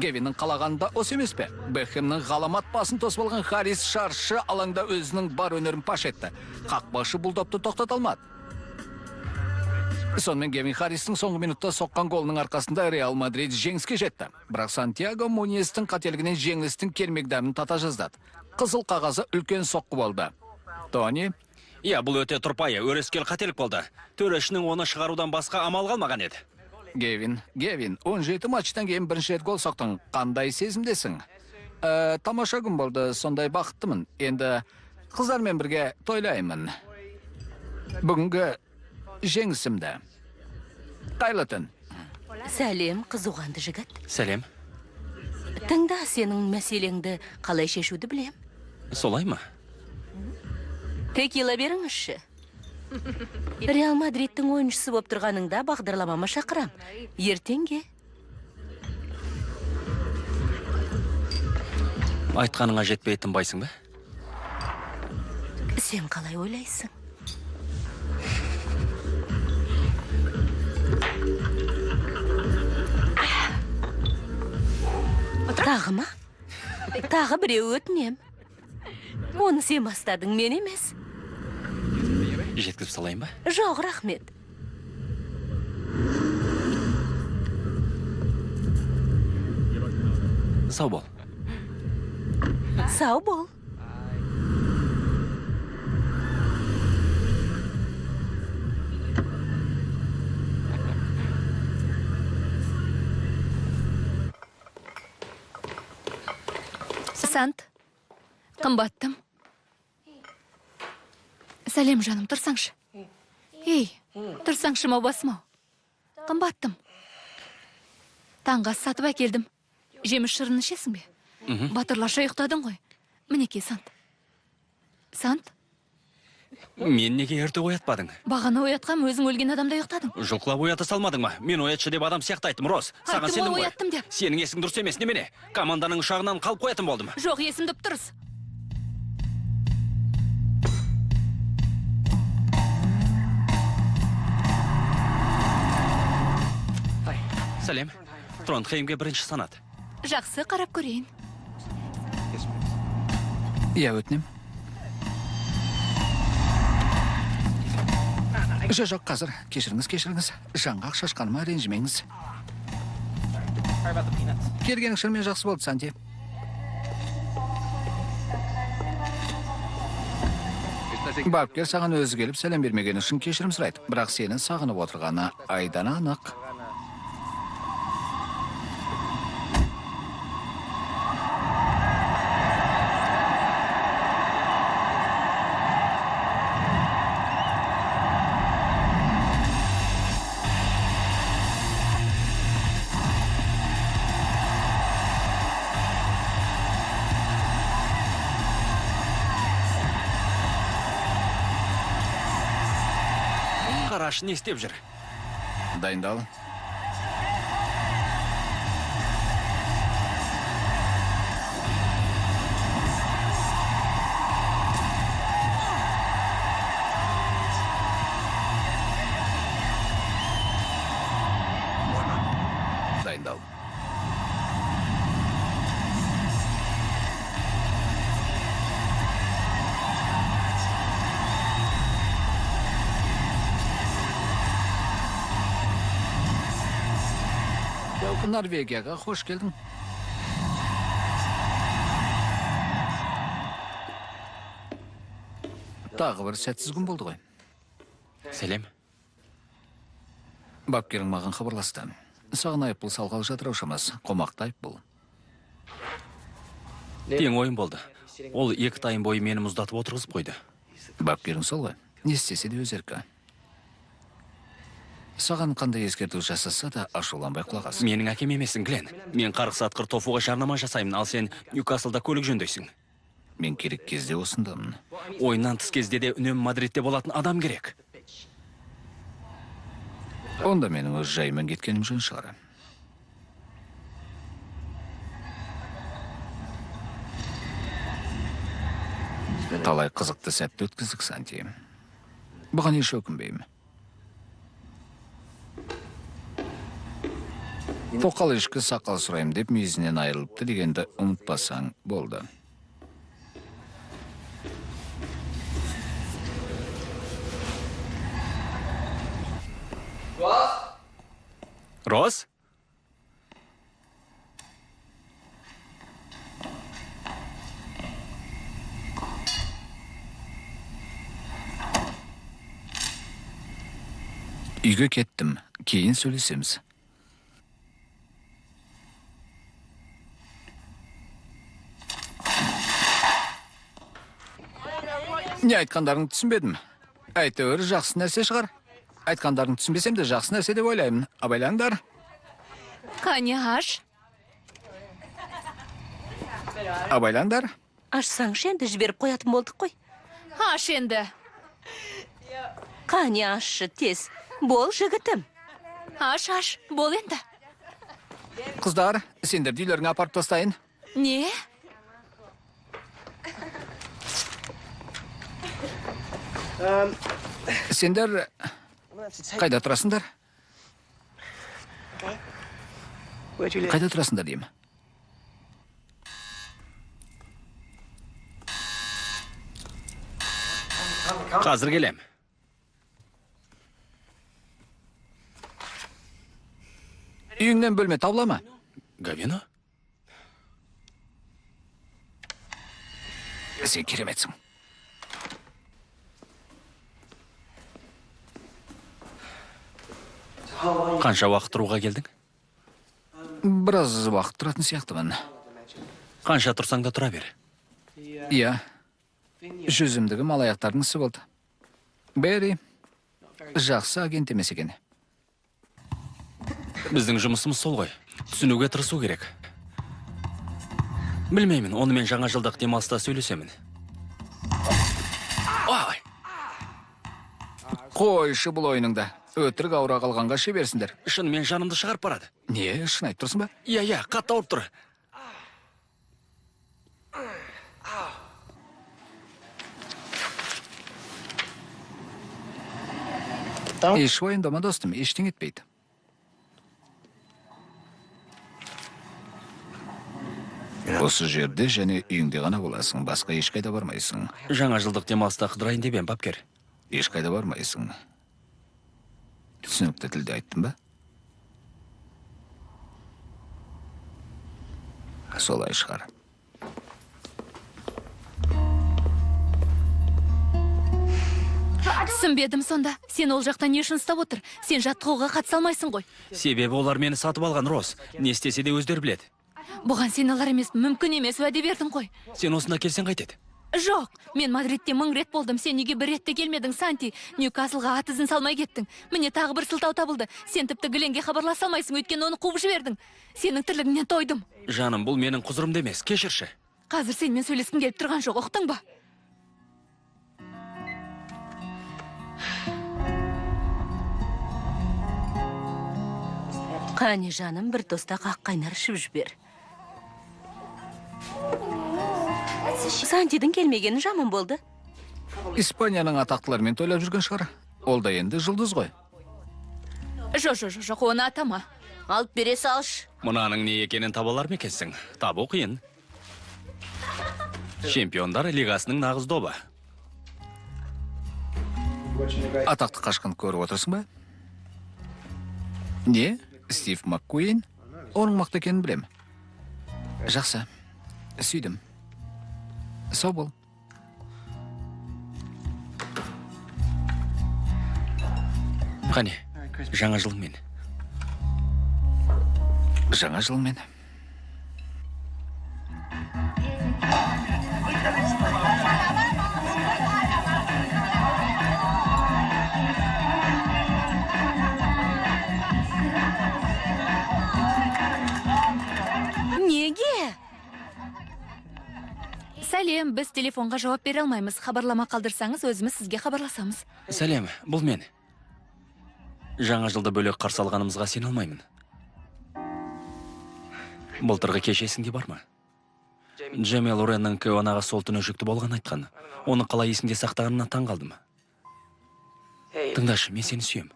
Гевиннің қалағанында осы емес пе? Бекхэмнің ғаламат пасын тосып алған Харрис шаршы алаңда өзінің бар өнерін паш етті. Қақпашы бұл допты тоқтата алмады. Сонымен Гевин Харристің соңғы минутта соққан голының арқасында Реал Мадрид жеңіске жетті. Бірақ Сантьяго Муньестің қателігінен жеңілістің кермек дәмін тата жаздады. Қызыл қағазы үлкен соққы болды. Тони? Иә, бұл өте тұрпайы, өрескел қателік болды. Төрешінің оны шығарудан басқа амал қалмаған еді. Гевин, 17 матчтан кейін бірінші рет гол соқтың. Қандай сезімдесің? Тамаша күн болды, сондай бақыттымын. Енді қыздармен бірге тойлаймын. Бүгінгі жеңісімді. Қайлы түн. Сәлем, қызуғанды жігіт. Сәлем. Тыңда, сенің мәселеңді қалай шешуді білем. Солай ма? Текила беріңізші. Реал Мадридтің ойыншысы болып тұрғаныңда бағдарламама шақырам. Ертеңге. Айтқаныңа жетпей тынбайсың ба? Сен қалай ойлайсың? Тағы ма? Тағы біреу өтінем. Оны сен бастадың, мен емес. Жеткізіп салайын ба? Жоқ, рахмет. Сау бол. Сау бол. Сант, қымбаттым. Сәлем, жаным, тұрсаңшы. Ей, тұрсаңшы мау басым ау. Қымбаттым. Таңға сатып әкелдім. Жеміс шырын ішесің бе? Батырлаша ұйықтадың ғой. Мінеке, Сант. Сант, Мен неге ерте оятпадың? бағана оятқам, өзің өлген адамдай ұйықтадың. Жұлқылап оята салмадың ма? Мен оятшы деп адам сияқты айттым, Рос. Саған Айттым сендім ғой, ғой. ояттым деп. Сенің есің дұрыс емес немене? Команданың ұшағынан қалып қоятын болдым. Жоқ, есім дұрыс. Сәлем. Тронхеймге бірінші санат. Жақсы, қарап көрейін. Иә, өтінем. Жоқ, қазір. Кешіріңіз. Жаңғақ шашқаныма ренжімеңіз. Келгенің шынымен жақсы болды, Санти. Бапкер саған өзі келіп сәлем бермеген үшін кешірім сұрайды. Бірақ сені сағынып отырғаны айдан анық. Қараш, не істеп жүр? Дайындал. Дайындал. Норвегияға қош келдің. Тағы бір сәтсіз күн болды ғой. Сәлем. Бапкерің маған хабарласты. Саған айыппұл салғалы жатыр аушамас. Қомақты айыппұл. Тең ойын болды. Ол 2 тайын бойы мені мұздатып отырғызып қойды. Бапкерің сол ғой. Не істесе де өз еркі. Саған қандай ескерту жасаса да ашуланбай құлақ ас. Менің әкем емесің, Глен. Мен қарғыс атқыр тофуға жарнама жасаймын, ал сен Ньюкаслда көлік жөндейсің. Мен керек кезде осындамын. Ойыннан тыс кезде де үнемі Мадридте болатын адам керек. Онда менің өз жайымен кеткенім жөн шығар. Талай қызықты сәтті өткіздік, Санти. Бұған еш өкінбеймін. Тоқал ешкі сақал сұрайым деп мүйізінен айырылыпты дегенді ұмытпасаң болды. Рос? Үйге кеттім, кейін сөйлесеміз. Не айтқандарың түсінбедім. Әйтеуір жақсы нәрсе шығар. Айтқандарың түсінбесем де жақсы нәрсе деп ойлаймын. Абайлаңдар. Қане, Абайлаңдар. Ашсаңшы енді жіберіп қоятын болдық қой. аш енді. Қане ашшы, тез. Бол, жігітім. Аш, бол енді. Қыздар, сендер үйлеріңе апарып тастайын. Не? Сендер қайда тұрасыңдар? Қайда тұрасыңдар деймін? Қазір келем. Үйіңнен бөлме табыла ма? Гавино? Сен кереметсің. Қанша уақыт тұруға келдің? Біраз уақыт тұратын сияқтымын. Қанша тұрсаң да тұра бер. Иә. Жүзімдігі малаяқтардың ісі болды. Бэри жақсы агент емес екен. Біздің жұмысымыз сол ғой. Түсінуге тырысу керек. Білмеймін, оны мен жаңа жылдық демалыста сөйлесемін. Ай! Қойшы бұл ойыныңда. Өтірік ауыра қалғанға шеберсіңдер. Шынымен жанымды шығарып барады. Не, шын айтып тұрсың ба? Иә, қатты ауырып тұр. Еш уайымдама достым, ештеңе етпейді. Осы жерде және үйіңде ғана боласың, басқа ешқайда бармайсың. Жаңа жылдық демалыста қыдырайын деп ем, бапкер. Ешқайда бармайсың. Түсінікті тілде айттым ба? Солай шығар. Түсінбедім сонда. Сен ол жақта не үшін ұстап отыр? Сен жаттығуға қатыса алмайсың ғой. Себебі олар мені сатып алған, Рос. Не істесе де өздері біледі. Бұған сен алар емес, мүмкін емес, уәде бердің ғой. Сен осында келсең қайтеді? Жоқ, мен Мадридте 1000 рет болдым. Сен неге бір ретте келмедің, Санти? Ньюкаслға ат ізін салмай кеттің. Міне тағы бір сылтау табылды. Сен тіпті Гленге хабарласа алмайсың, өйткені оны қуып жібердің. Сенің тірлігіңнен тойдым. Жаным, бұл менің құзырымда емес, кешірші. Қазір сенімен сөйлескім келіп тұрған жоқ, ұқтың ба? Қане жаным, бір тостақ ақ қайнар ішіп жібер. Сантидің келмегені жаман болды. Испанияның атақтыларымен тойлап жүрген шығар. Ол да енді жұлдыз ғой. Жоқ, оны атама. Алып бере салшы. Мұнаның не екенін табалар ма екенсің? Табу қиын. Чемпиондар лигасының нағыз добы. Атақты қашқын көріп отырсың ба? Не? Стив Маккуин? Оның мықты екенін білем. Жақсы. Сүйдім. Сау бол. Қане, жаңа жылыңмен. Жаңа жылмен. Неге? Сәлем, біз телефонға жауап бере алмаймыз. Хабарлама қалдырсаңыз, өзіміз сізге хабарласамыз. Сәлем, бұл мен. Жаңа жылды бөлек қарсы алғанымызға сен алмаймын. Былтырғы кеш есіңде бар ма? Джемел Лореннің Кеонаға сол түні жүкті болған айтқан. Оны қалай есіңде сақтағанына таң қалдым. Тыңдашы, мен сені сүйем.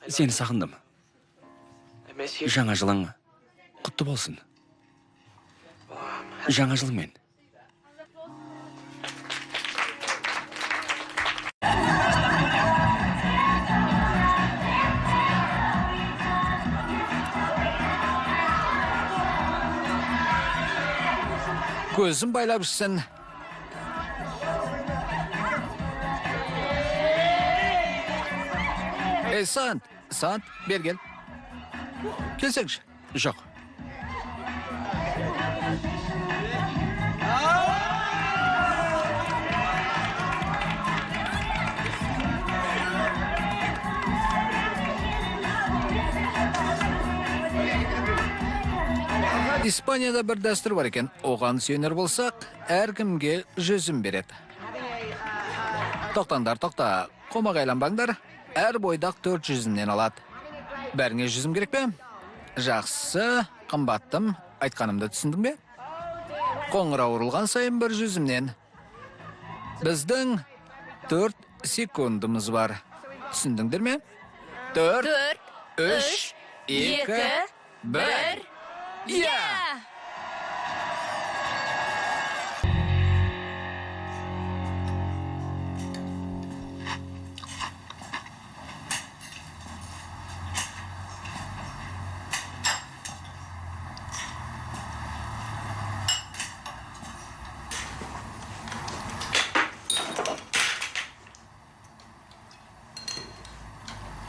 Сені сағындым. Жаңа жылың құтты болсын. Жаңа жылыңмен. Көзін байлап жүрсін. Сант, бер кел. Келсеңші. Жоқ. Испанияда бір дәстүр бар екен. Оған сүйенер болсақ, әркімге жүзім береді. Тоқтаңдар, қомағайланбаңдар. Әр бойдақ 400-нен алады. Бәріңе жүзім керек пе? Жақсы, қымбаттым. Айтқанымды түсіндің бе? Қоңырау ұрылған сайын бір жүзімнен. Біздің 4 секундымыз бар. Түсіндіңдер ме? 4, 3, 2, 1... Иә!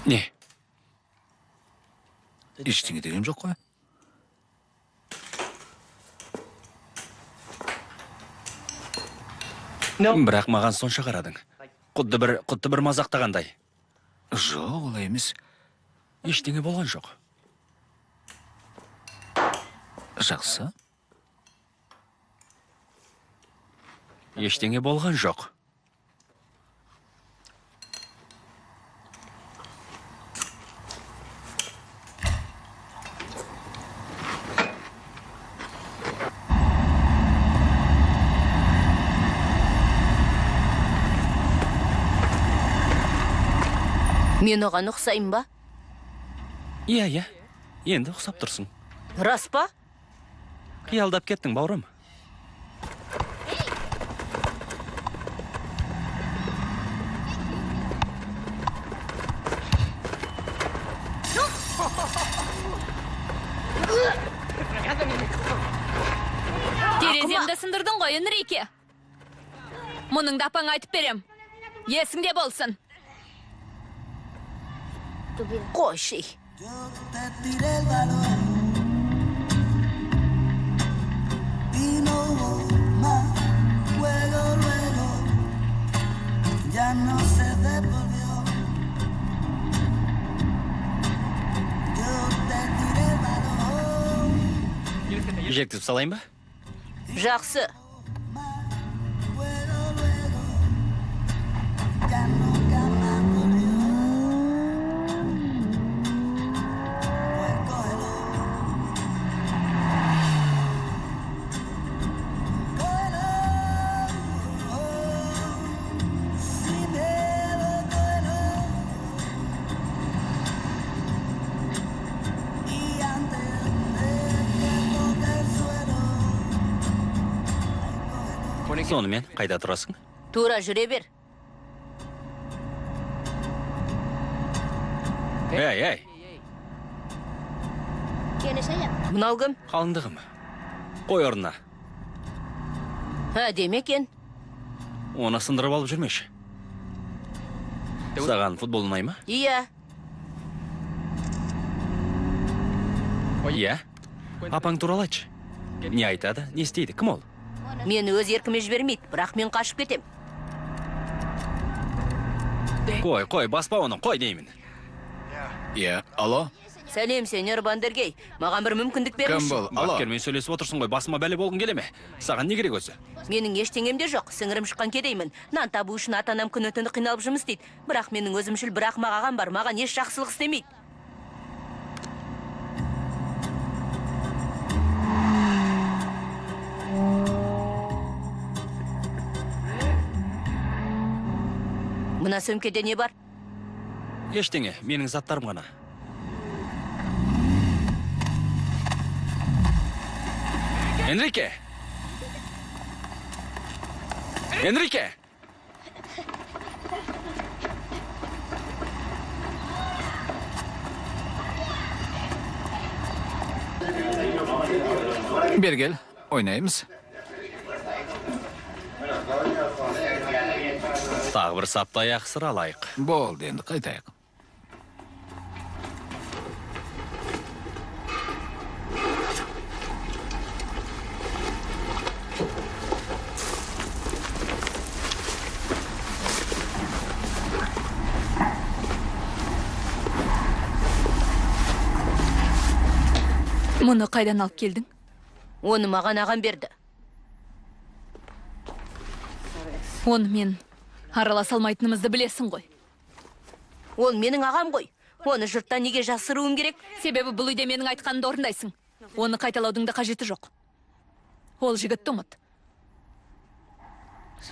Не? Ештеңе деген жоқ қой. Бірақ маған сонша қарадың. Құдды бір мазақтағандай. Жоқ, олай емес. Ештеңе болған жоқ. Жақсы. Ештеңе болған жоқ. Мен оған ұқсайым ба? Иә, енді ұқсап тұрсың. Рас па? Қиялдап кеттің, бауырым. Тереземді сындырдың ғой, Энрике. Мұның да апаңа айтып берем. Есіңде болсын. Қой шей. Yo te tiré el balón y no hubo más juego luego, ya no se devolvió. Yo te tiré el balón. Жеткізіп салайын ба? Жақсы. Juego luego, ya nunca más volvió. Pues cógelo. Cógelo. Sin miedo, cógelo. Y antes de que toque el suelo. Сонымен, қайда тұрасың? Тура жүре бер. Әй, Мынау кім? қалыңдығым. Қой орнына. Әдемі екен. Оны сындырып алып жүрмеші. Саған футбол ұнай ма? Иә. Иә. Апаң туралы айтшы. Не айтады, не істейді, кім ол? Мені өз еркіме жібермейді, бірақ мен қашып кетем. Қой, баспа оны, қой деймін. Иә, алло? Сәлем, сеньор Бандергей. Маған бір мүмкіндік Кім беріңізші. бұл? Алло? Бапкермен сөйлесіп отырсың ғой, басыма бәле болғың келе ме? Саған не керек өзі? Менің ештеңемде жоқ, сіңірім шыққан кедеймін. Нан табу үшін ата-анам күні түні қиналып жұмыс істейді. Бірақ менің өзімшіл бір ақымақ ағам бар, маған еш жақсылық істемейді. Мына сөмкеде не бар? Ештеңе, менің заттарым ғана. Энрике! Энрике! Бергел, ойнаймыз. Тағы бір сапты аяқ сыр алайық. Болды, енді қайтайық. Мұны қайдан алып келдің? Оны маған ағам берді. Оны мен араласа алмайтынымызды білесің ғой. Ол менің ағам ғой. Оны жұрттан неге жасыруым керек? Себебі бұл үйде менің айтқанымды орындайсың. Оны қайталаудың да қажеті жоқ. Ол жігітті ұмыт.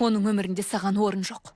Оның өмірінде саған орын жоқ.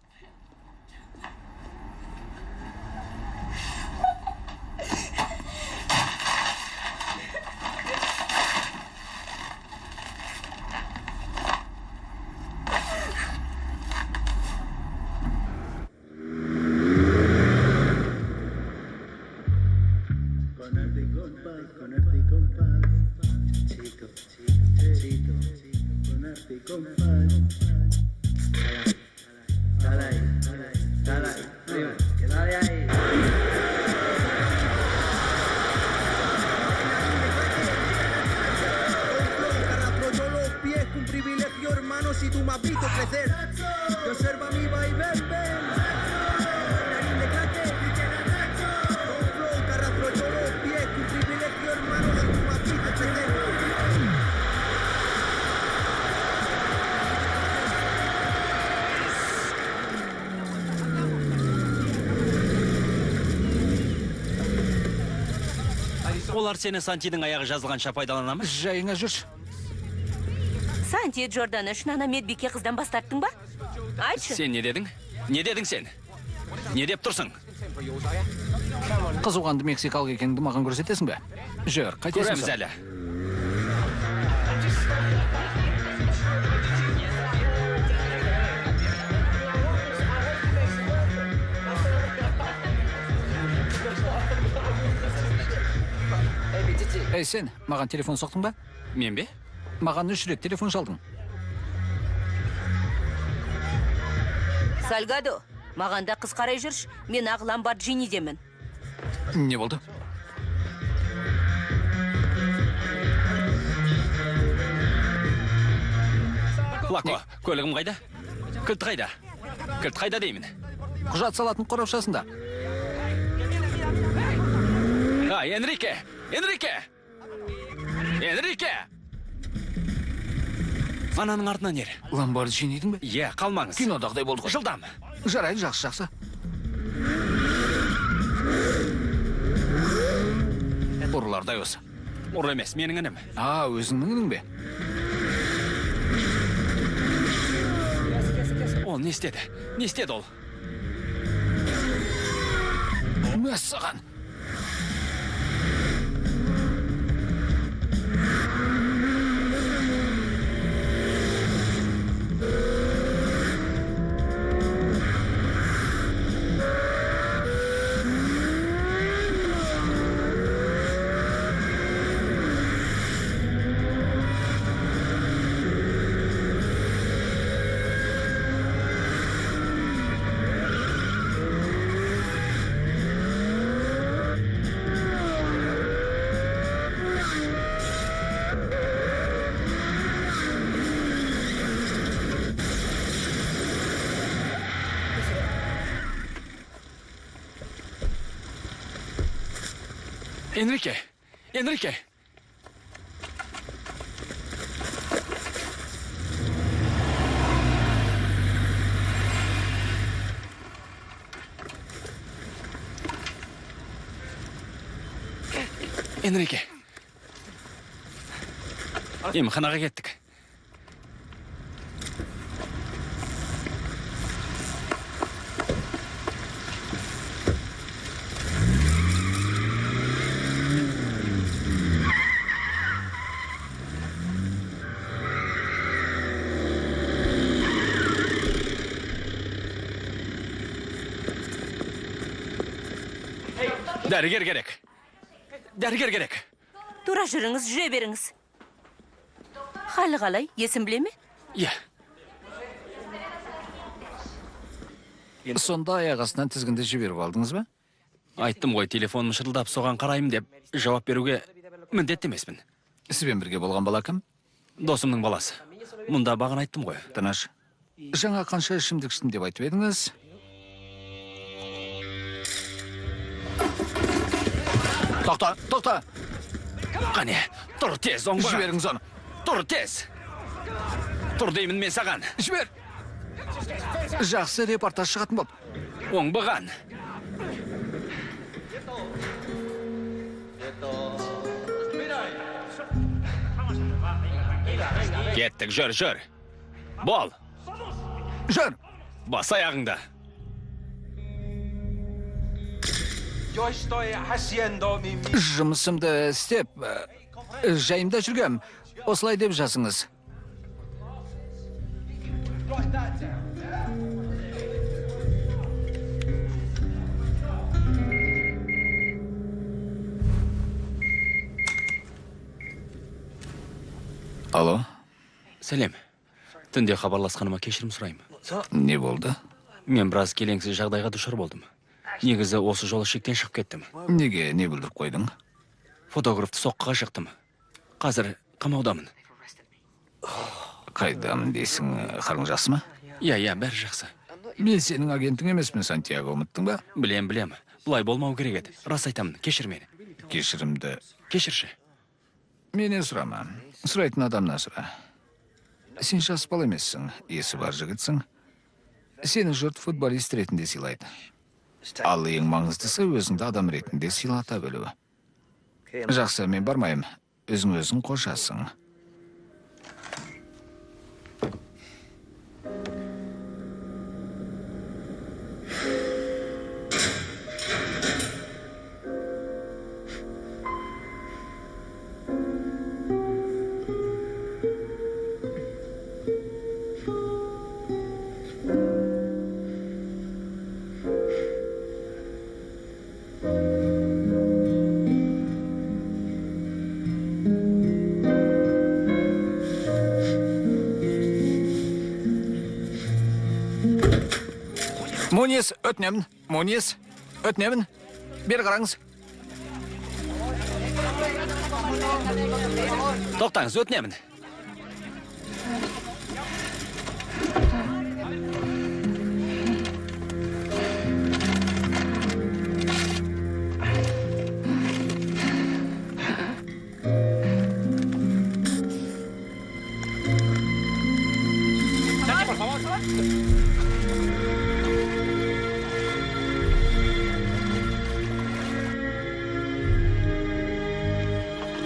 Si tú me has visto crecer, y observa mi vaivén, ven. Con flow que arrastro yo los pies, tu privilegio, hermano, si tú me has visto crecer. Олар сені Сантидің аяғы жазылғанша пайдалана ма? Жайыңа жүрші. Санти Джордан үшін ана медбике қыздан бас тарттың ба? Айтшы. Сен не дедің? Не дедің сен? Не деп тұрсың? Қызуғанды мексикалық екеніңді маған көрсетесің бе? Жүр, қайтесің Көреміз әлі. Ей, сен, маған телефон соқтың ба? Мен бе? Маған 3 рет телефон шалдың. Сальгадо, маған да қыз қарай жүрш. Мен ақ Ламборджини демін. Не болды? Флако, көлігім қайда? Кілт қайда? Кілт қайда деймін? Құжат салатын қорапшасында. Энрике! Энрике! Энрике! Ананың артынан ер. Ламборджинидің бе? Е, қалмаңыз. Кинодағыдай болды ғой. Жылдам. Жарайды, жақсы. Ұрылардай осы. Ұр емес, менің інім. Өзіңнің інің бе? Ол не істеді? Не істеді ол? Мәссаған. Энрике! Энрике! Энрике! Емханаға кеттік. Дәрігер керек. Дәрігер керек. Тура жүріңіз, жүре беріңіз. Халі қалай, есін біле ме? Иә. Сонда аяқ астынан тізгінді жіберіп алдыңыз ба? Айттым ғой, телефоным шырылдап соған қараймын деп жауап беруге міндетті емеспін. Сізбен бірге болған бала кім? Досымның баласы. Мұнда бағын айттым ғой. Тыныш. Жаңа қанша ішімдік іштім деп айтып едіңіз? Тоқта! Қане, тұр тез, оңбаға. Жіберіңіз оны. Тұр тез. Тұр деймін мен саған. Жібер! Жақсы репортаж шығатын бол. Оңбаған. Кеттік, жүр. Бол, Жүр! бас аяғыңда. Yo estoy haciendo mi Жұмысымды істеп, жайымда жүргем. Осылай деп жазыңыз. Алло, Сәлем. Түнде хабарласқаныма кешірім сұраймын. не болды? Мен біраз келеңсіз жағдайға душар болдым. Негізі осы жолы шектен шығып кеттім. Неге, не бүлдіріп қойдың? Фотографты соққыға жықтым. Қазір қамаудамын. Қайдамын дейсің, қарың жақсы ма? Иә, бәрі жақсы. Мен сенің агентің емеспін, Сантьяго, ұмыттың ба? Білем. Бұлай болмау керек еді. Рас айтамын, кешір мені. Кешірімді Кешірші. менен сұрама. Сұрайтын адамнан сұра. Сен жас бала емессің, есі бар жігітсің. Сені жұрт футболист ретінде сыйлайды. Ал ең маңыздысы өзіңді адам ретінде сыйлата білуі. Жақсы, мен бармайым. Өзің қошасың. Мунис, өтінемін. Мунис, өтінемін. Бер қараңыз. Тоқтаңыз, өтінемін.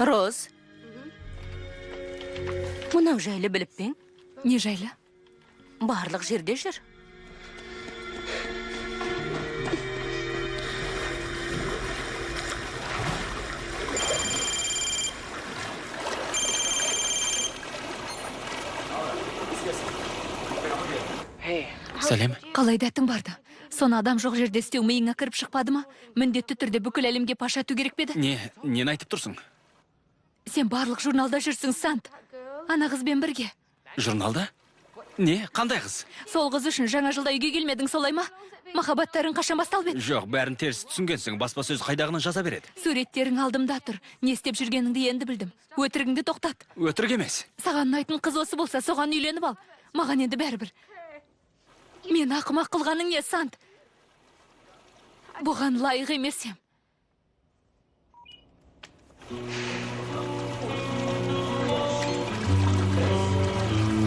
Роз. Мынау жайлы біліп пең? Не жайлы? Барлық жерде жүр. Сәлем. Қалай дәтің барды? Соны адам жоқ жерде істеу миыңа кіріп шықпады ма? Міндетті түрде бүкіл әлемге паш ету керек пе еді? Нені айтып тұрсың? Сен барлық журналда жүрсің, Сант. Ана қызбен бірге. Журналда? Не? Қандай қыз? Сол қыз үшін жаңа жылда үйге келмедің, солай ма? Махаббаттарың қашан басталып еді? Жоқ, бәрін теріс түсінгенсің. Баспасөз қайдағыны жаза береді. Суреттерің алдымда тұр. Не істеп жүргеніңді енді білдім. Өтірігіңді тоқтат. Өтірік емес. Саған ұнайтын қыз осы болса, соған үйленіп ал. Маған енді бәрібір. Мен ақымақ қылғаның не, Сант? Бұған лайық емес ем.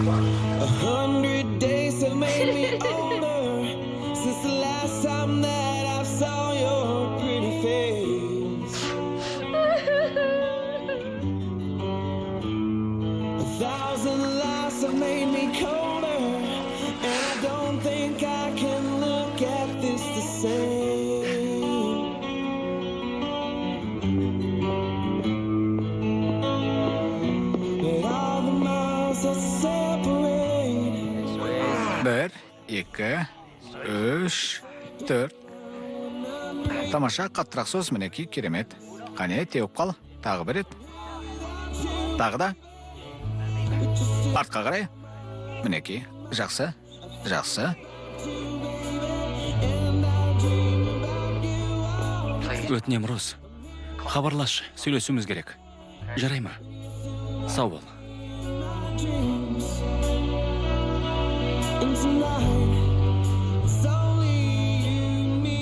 $100 days have made me older since the last time that I saw your pretty face. 1,000 lives have made me colder, and I don't think I can look at this the same. But all the miles that separate. Бір, екі, үш, төрт. Тамаша, қаттырақ сөз мінеки, керемет. Қане, теуіп қал, тағы бір рет. Тағы да. Артқа қарай. Мінеки, жақсы, жақсы. Өтінем, Роз. Хабарлаш, сөйлесуіміз керек. Жарай ма? Сау бол. And tonight, it's only you and me.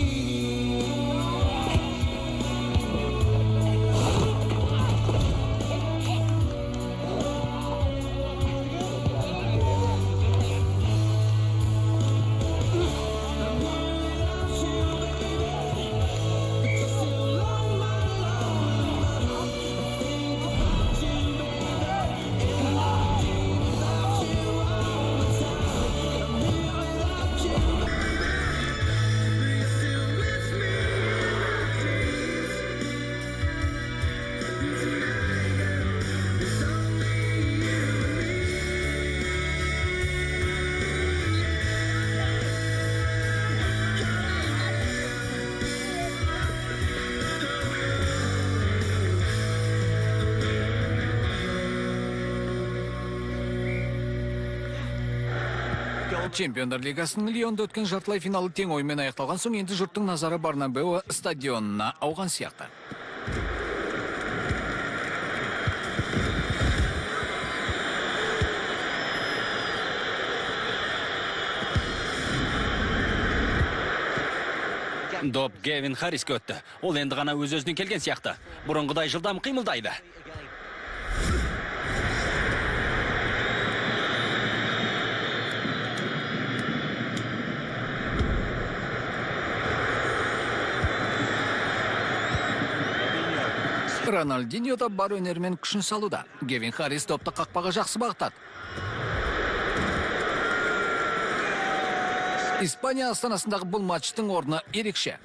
Чемпиондар лигасының Лионда өткен жартылай финалы тең оймен аяқталған соң, енді жұрттың назары Барнабеу стадионына ауған сияқты. Доп Гевин Харриске өтті. Ол енді ғана өз-өзінен келген сияқты. Бұрынғыдай жылдам қимылдайды. Ronaldinho да бар өнерімен күшін салуда. Кевин Харрис допты қақпаға жақсы бағыттады. Испания астанасындағы бұл матчтың орны ерекше.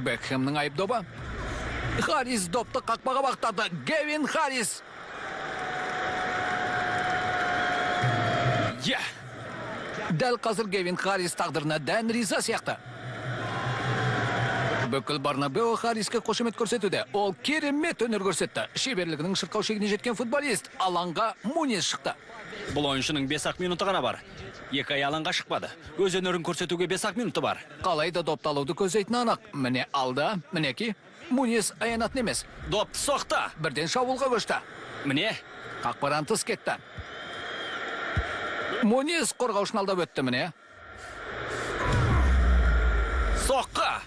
Бекхэмнің айыпдобы. Харрис допты қақпаға бағыттады. Кевин Харрис. Дәл қазір Кевин Харрис тағдырына дән риза сияқты. Бүкіл Барнабеу Харриске қошемет көрсетуде. Ол керемет өнер көрсетті. Шеберлігінің шырқау шегіне жеткен футболист алаңға Муньес шықты. Бұл ойыншының 5-ақ минуты ғана бар. Екі ай алаңға шықпады. Өз өнерін көрсетуге 5-ақ минуты бар. Қалайда допты алуды көздейтін анық. Міне алды, мінеки. Муньес аянатын емес. Допты соқты. Бірден шабуылға көшті. Міне, Қақпадан тыс кетті. Муньес қорғаушын алдап өтті, міне. соққы.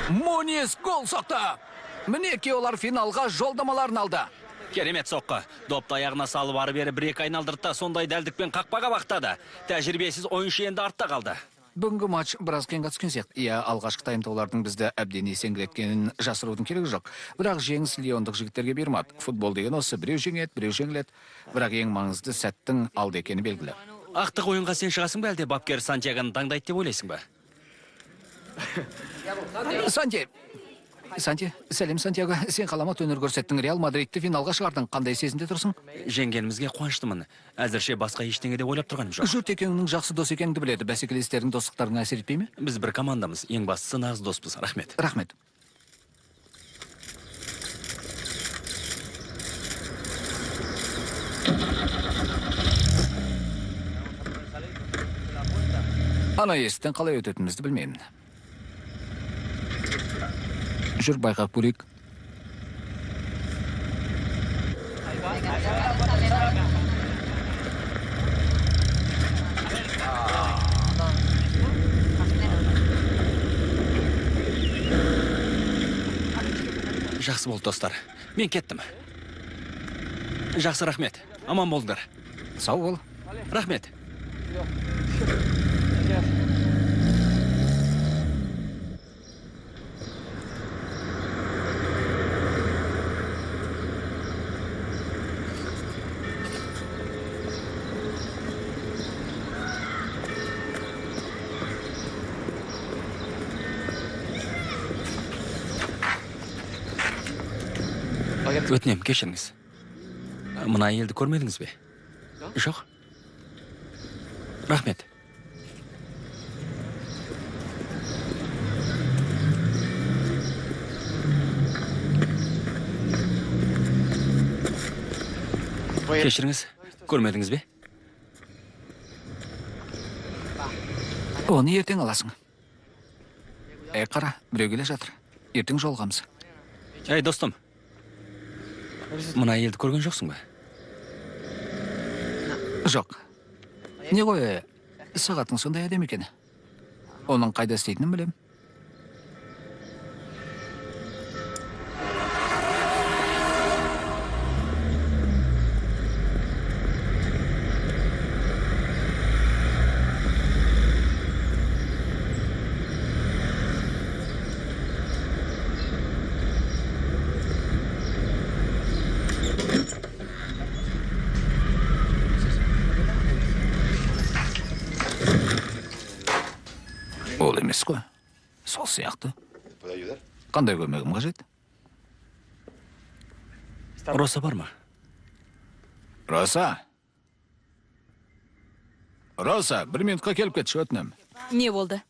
Муньес гол соқты. Мінеки олар финалға жолдамаларын алды. Керемет соққы. Допты аяғына салып ары бері бір-екі айналдырды, сондай дәлдікпен қақпаға бақтады. Тәжірибесіз ойыншы енді артта қалды. Бүгінгі матч біраз қиынға түскен сияқты. Иә, алғашқы таймда олардың бізді әбден есеңгіреткенін жасырудың керегі жоқ. Бірақ жеңіс лиондық жігіттерге бермады. Футбол деген осы, біреу жеңеді, біреу жеңіледі. Бірақ ең маңызды сәттің алды екені белгілі. Ақтық ойынға сен шығасың ба әлде бапкер Сантьягоны таңдайды деп ойлайсың ба? Санти, сәлем Сантьяго, сен қаламат өнер көрсеттің. Реал Мадридті финалға шығардың. Қандай сезімде тұрсың? Жеңгенімізге қуаныштымын. Әзірше басқа ештеңе де ойлап тұрғаным жоқ. Жұрт екеуіңнің жақсы дос екеніңді біледі. Бәсекелестердің достықтарына әсер етпей ме? Біз бір командамыз. Ең бастысы нағыз доспыз. Рахмет. Рахмет. Ана есіктен қалай өтетінімізді білмеймін. Жүр байқап көрейік. Жақсы болды достар. Мен кеттім. Жақсы, рахмет. Аман болыңдар. Сау бол. Рахмет. Өтінем, кешіріңіз. Мына елді көрмедіңіз бе? Жоқ. Рахмет. Кешіріңіз, көрмедіңіз бе? Оны ертең аласың. Қара, біреу келе жатыр. Ертең жолғамыз. Әй, достым. Мына елді көрген жоқсың ба? Жоқ. Не ғой, сағатың сондай әдем екен. Оның қайда істейтінін білем. Ол емес қой. Сол сияқты. Қандай көмегім қажет? Роса бар ма? Роса? Роса, бір минутқа келіп кетші, өтінем. Не болды?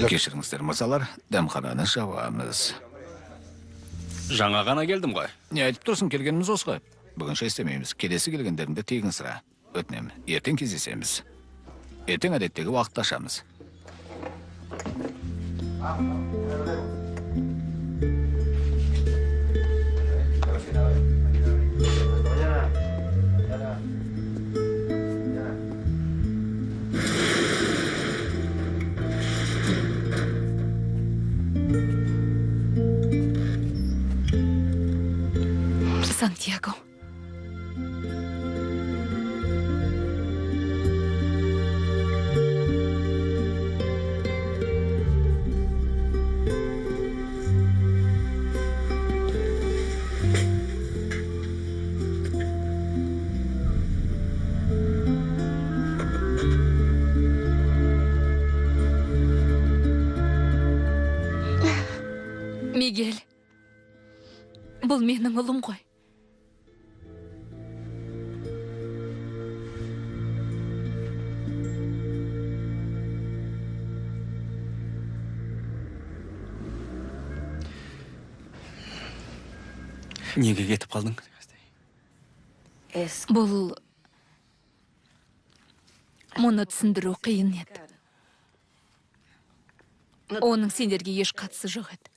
Кешіріңіздер, мырзалар, дәмхананы жабамыз. Жаңа ғана келдім ғой. Не айтып тұрсың, келгеніміз осы ғой. Бүгінше істемейміз. Келесі келгендеріңді тегін сұра. Өтінем, ертең кездесеміз. Ертең әдеттегі уақытта ашамыз. Сантьяго. Мигель, бұл менің ұлым ғой. Неге кетіп қалдың? Бұл мұны түсіндіру қиын еді. Оның сендерге еш қатысы жоқ еді.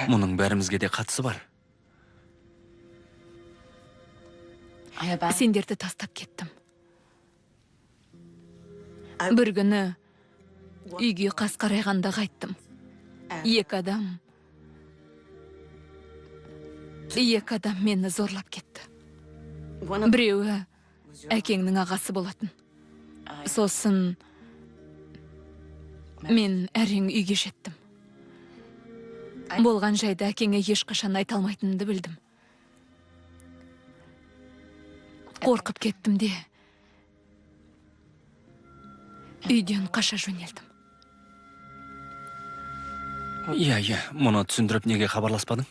Мұның бәрімізге де қатысы бар. Сендерді тастап кеттім. Бір күні үйге қас қарайғанда қайттым. Екі адам мені зорлап кетті. Біреуі әкеңнің ағасы болатын. Сосын мен әрең үйге жеттім. Болған жайды әкеңе ешқашан айта алмайтынымды білдім. Қорқып кеттім де үйден қаша жөнелдім. Иә, мұны түсіндіріп неге хабарласпадың?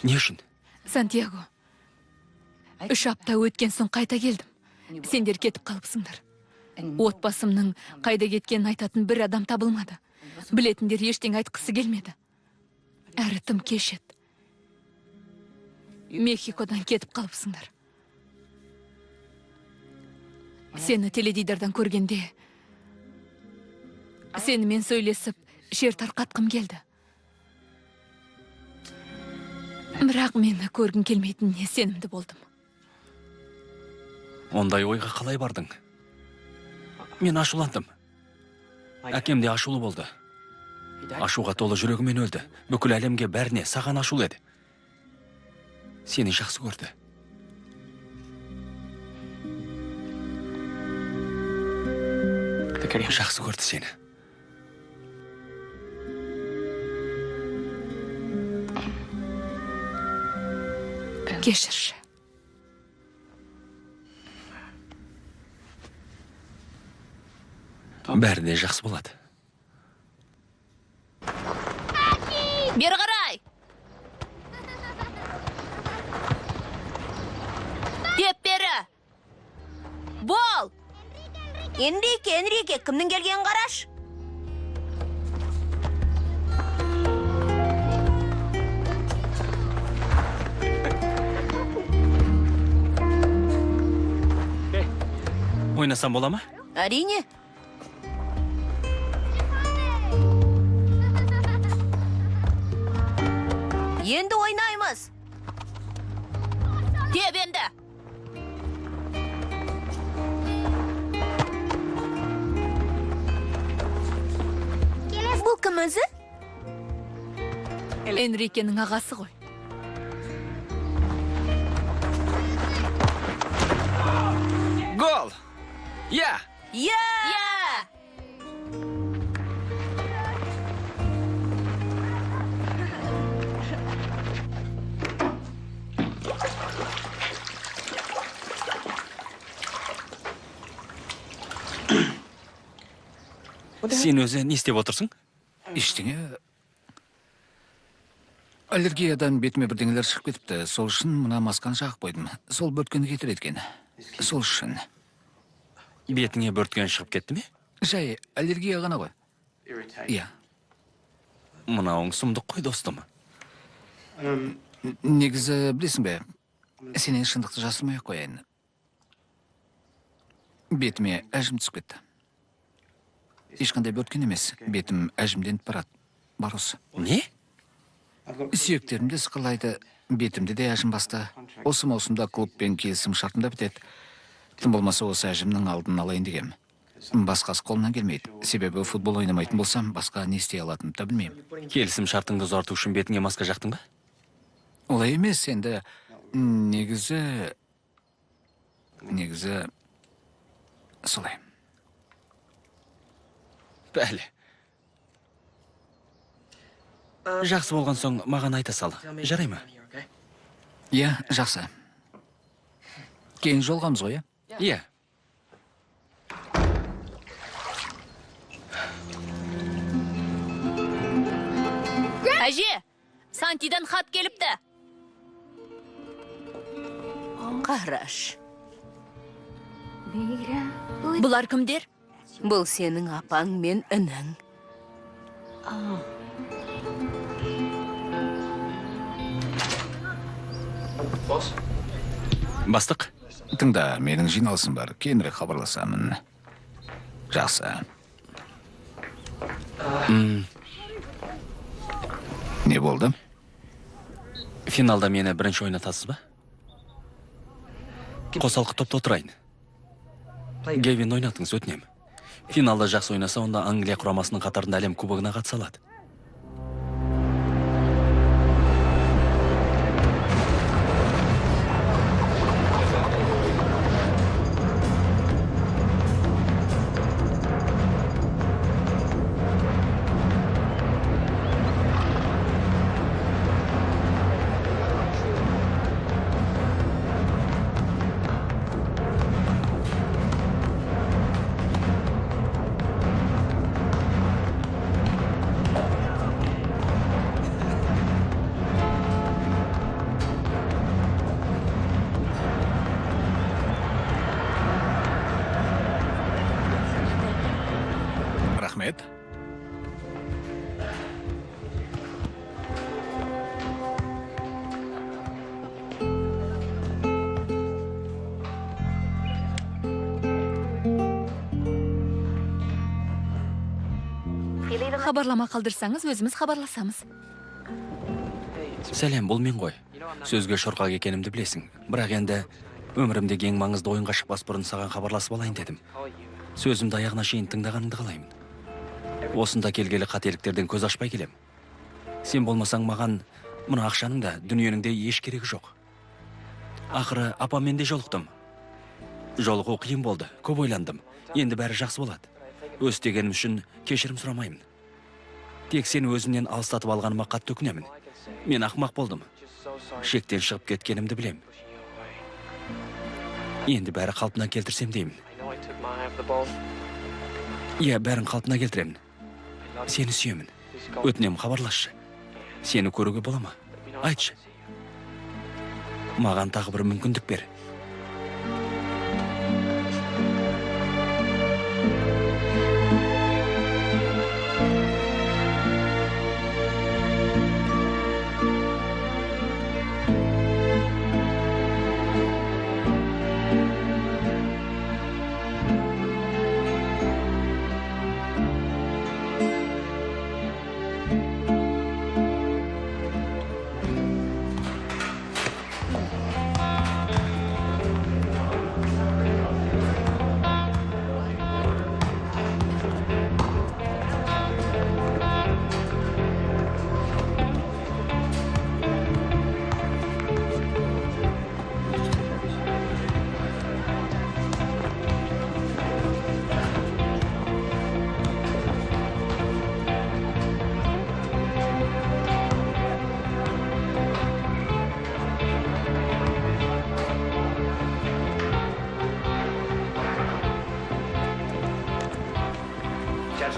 Не үшін? Сантьяго, 3 апта өткен соң қайта келдім. Сендер кетіп қалыпсыңдар. Отбасымның қайда кеткенін айтатын бір адам табылмады. Білетіндер ештеңе айтқысы келмеді. Әрі тым кеш еді. Мехикодан кетіп қалыпсыңдар. Сені теледидардан көргенде сенімен сөйлесіп шер тарқатқым келді. Бірақ мені көргің келмейтініне сенімді болдым. Ондай ойға қалай бардың? Мен ашуландым. Әкем де ашулы болды. Ашуға толы жүрегімен өлді. Бүкіл әлемге бәріне саған ашулы еді. Сені жақсы көрді. Жақсы көрді сені. Кешірші. Бәрі де жақсы болады. Бері қарай! Теп бері! Бол! Энрике, кімнің келген қараш? Ойнасам бола ма? Әрине. Енді ойнаймыз. Теп енді. Бұл кім өзі? Энрикенің ағасы ғой. Гол! Я! Я! Сен өзі не істеп отырсың? Ештеңе... Аллергиядан бетіме бірдеңелер шығып кетіпті. Сол үшін мына масканы жағып қойдым. Сол бөрткені кетіреді екен. Сол үшін. Бетіңе бөрткен шығып кетті ме? Жай, аллергия ғана ғой. Иә. Мынауың сұмдық қой, достым. Негізі, білесің бе, сенен шындықты жасырмай қояйын. Бетіме әжім түсіп кетті. Ешқандай бөрткен емес. Бетім әжімденіп барады. Бар осы. Не? Сүйектерімді сықырлайды, бетімді де әжім басты. Осы маусымда клубпен келісім шартында бітеді. Тым болмаса осы әжімнің алдын алайын дегем. Басқасы қолынан келмейді. Себебі футбол ойнамайтын болсам, басқа не істей алатынымды да білмеймін. Келісім шартыңды ұзарту үшін бетіңе маска жақтың ба? Олай емес, енді негізі солай. Бәлі. Жақсы болған соң маған айта сал. Жарай ма? Иә, жақсы. Кейін жолғамыз ғой, Иә. Әже, Сантидан хат келіпті. Қараш, Бұлар кімдер? бұл сенің апаң мен інің. Бастық. Тыңда, менің жиналысым бар, кейінірек хабарласамын. Жақсы. Не болды? Финалда мені бірінші ойнатасыз ба? Қосалқы топта отырайын. Гевин ойнатыңыз, өтінем. Финалда жақсы ойнаса, онда Англия құрамасының қатарында әлем кубогына қатыса алады. Рахмет. Хабарлама қалдырсаңыз, өзіміз хабарласамыз. Сәлем, бұл мен ғой. Сөзге шорқақ екенімді білесің. Бірақ енді өмірімдегі ең маңызды ойынға шықпас бұрын саған хабарласып алайын дедім. Сөзімді аяғына шейін тыңдағаныңды қалаймын. Осында келгелі қателіктерден көз ашпай келем. Сен болмасаң маған мына ақшаның да, дүниенің де еш керегі жоқ. Ақыры апаммен де жолықтым. Жолығу қиын болды, көп ойландым. Енді бәрі жақсы болады. Өз дегенім үшін кешірім сұрамаймын. Тек сен өзімнен алыстатып алғаныма қатты өкінемін. Мен ақымақ болдым. Шектен шығып кеткенімді білем. Енді бәрі қалпына келтірсем деймін. Иә, бәрін қалпына келтіремін. Сені сүйемін. Өтінем, хабарласшы. Сені көруге бола ма? Айтшы. Маған тағы бір мүмкіндік бер.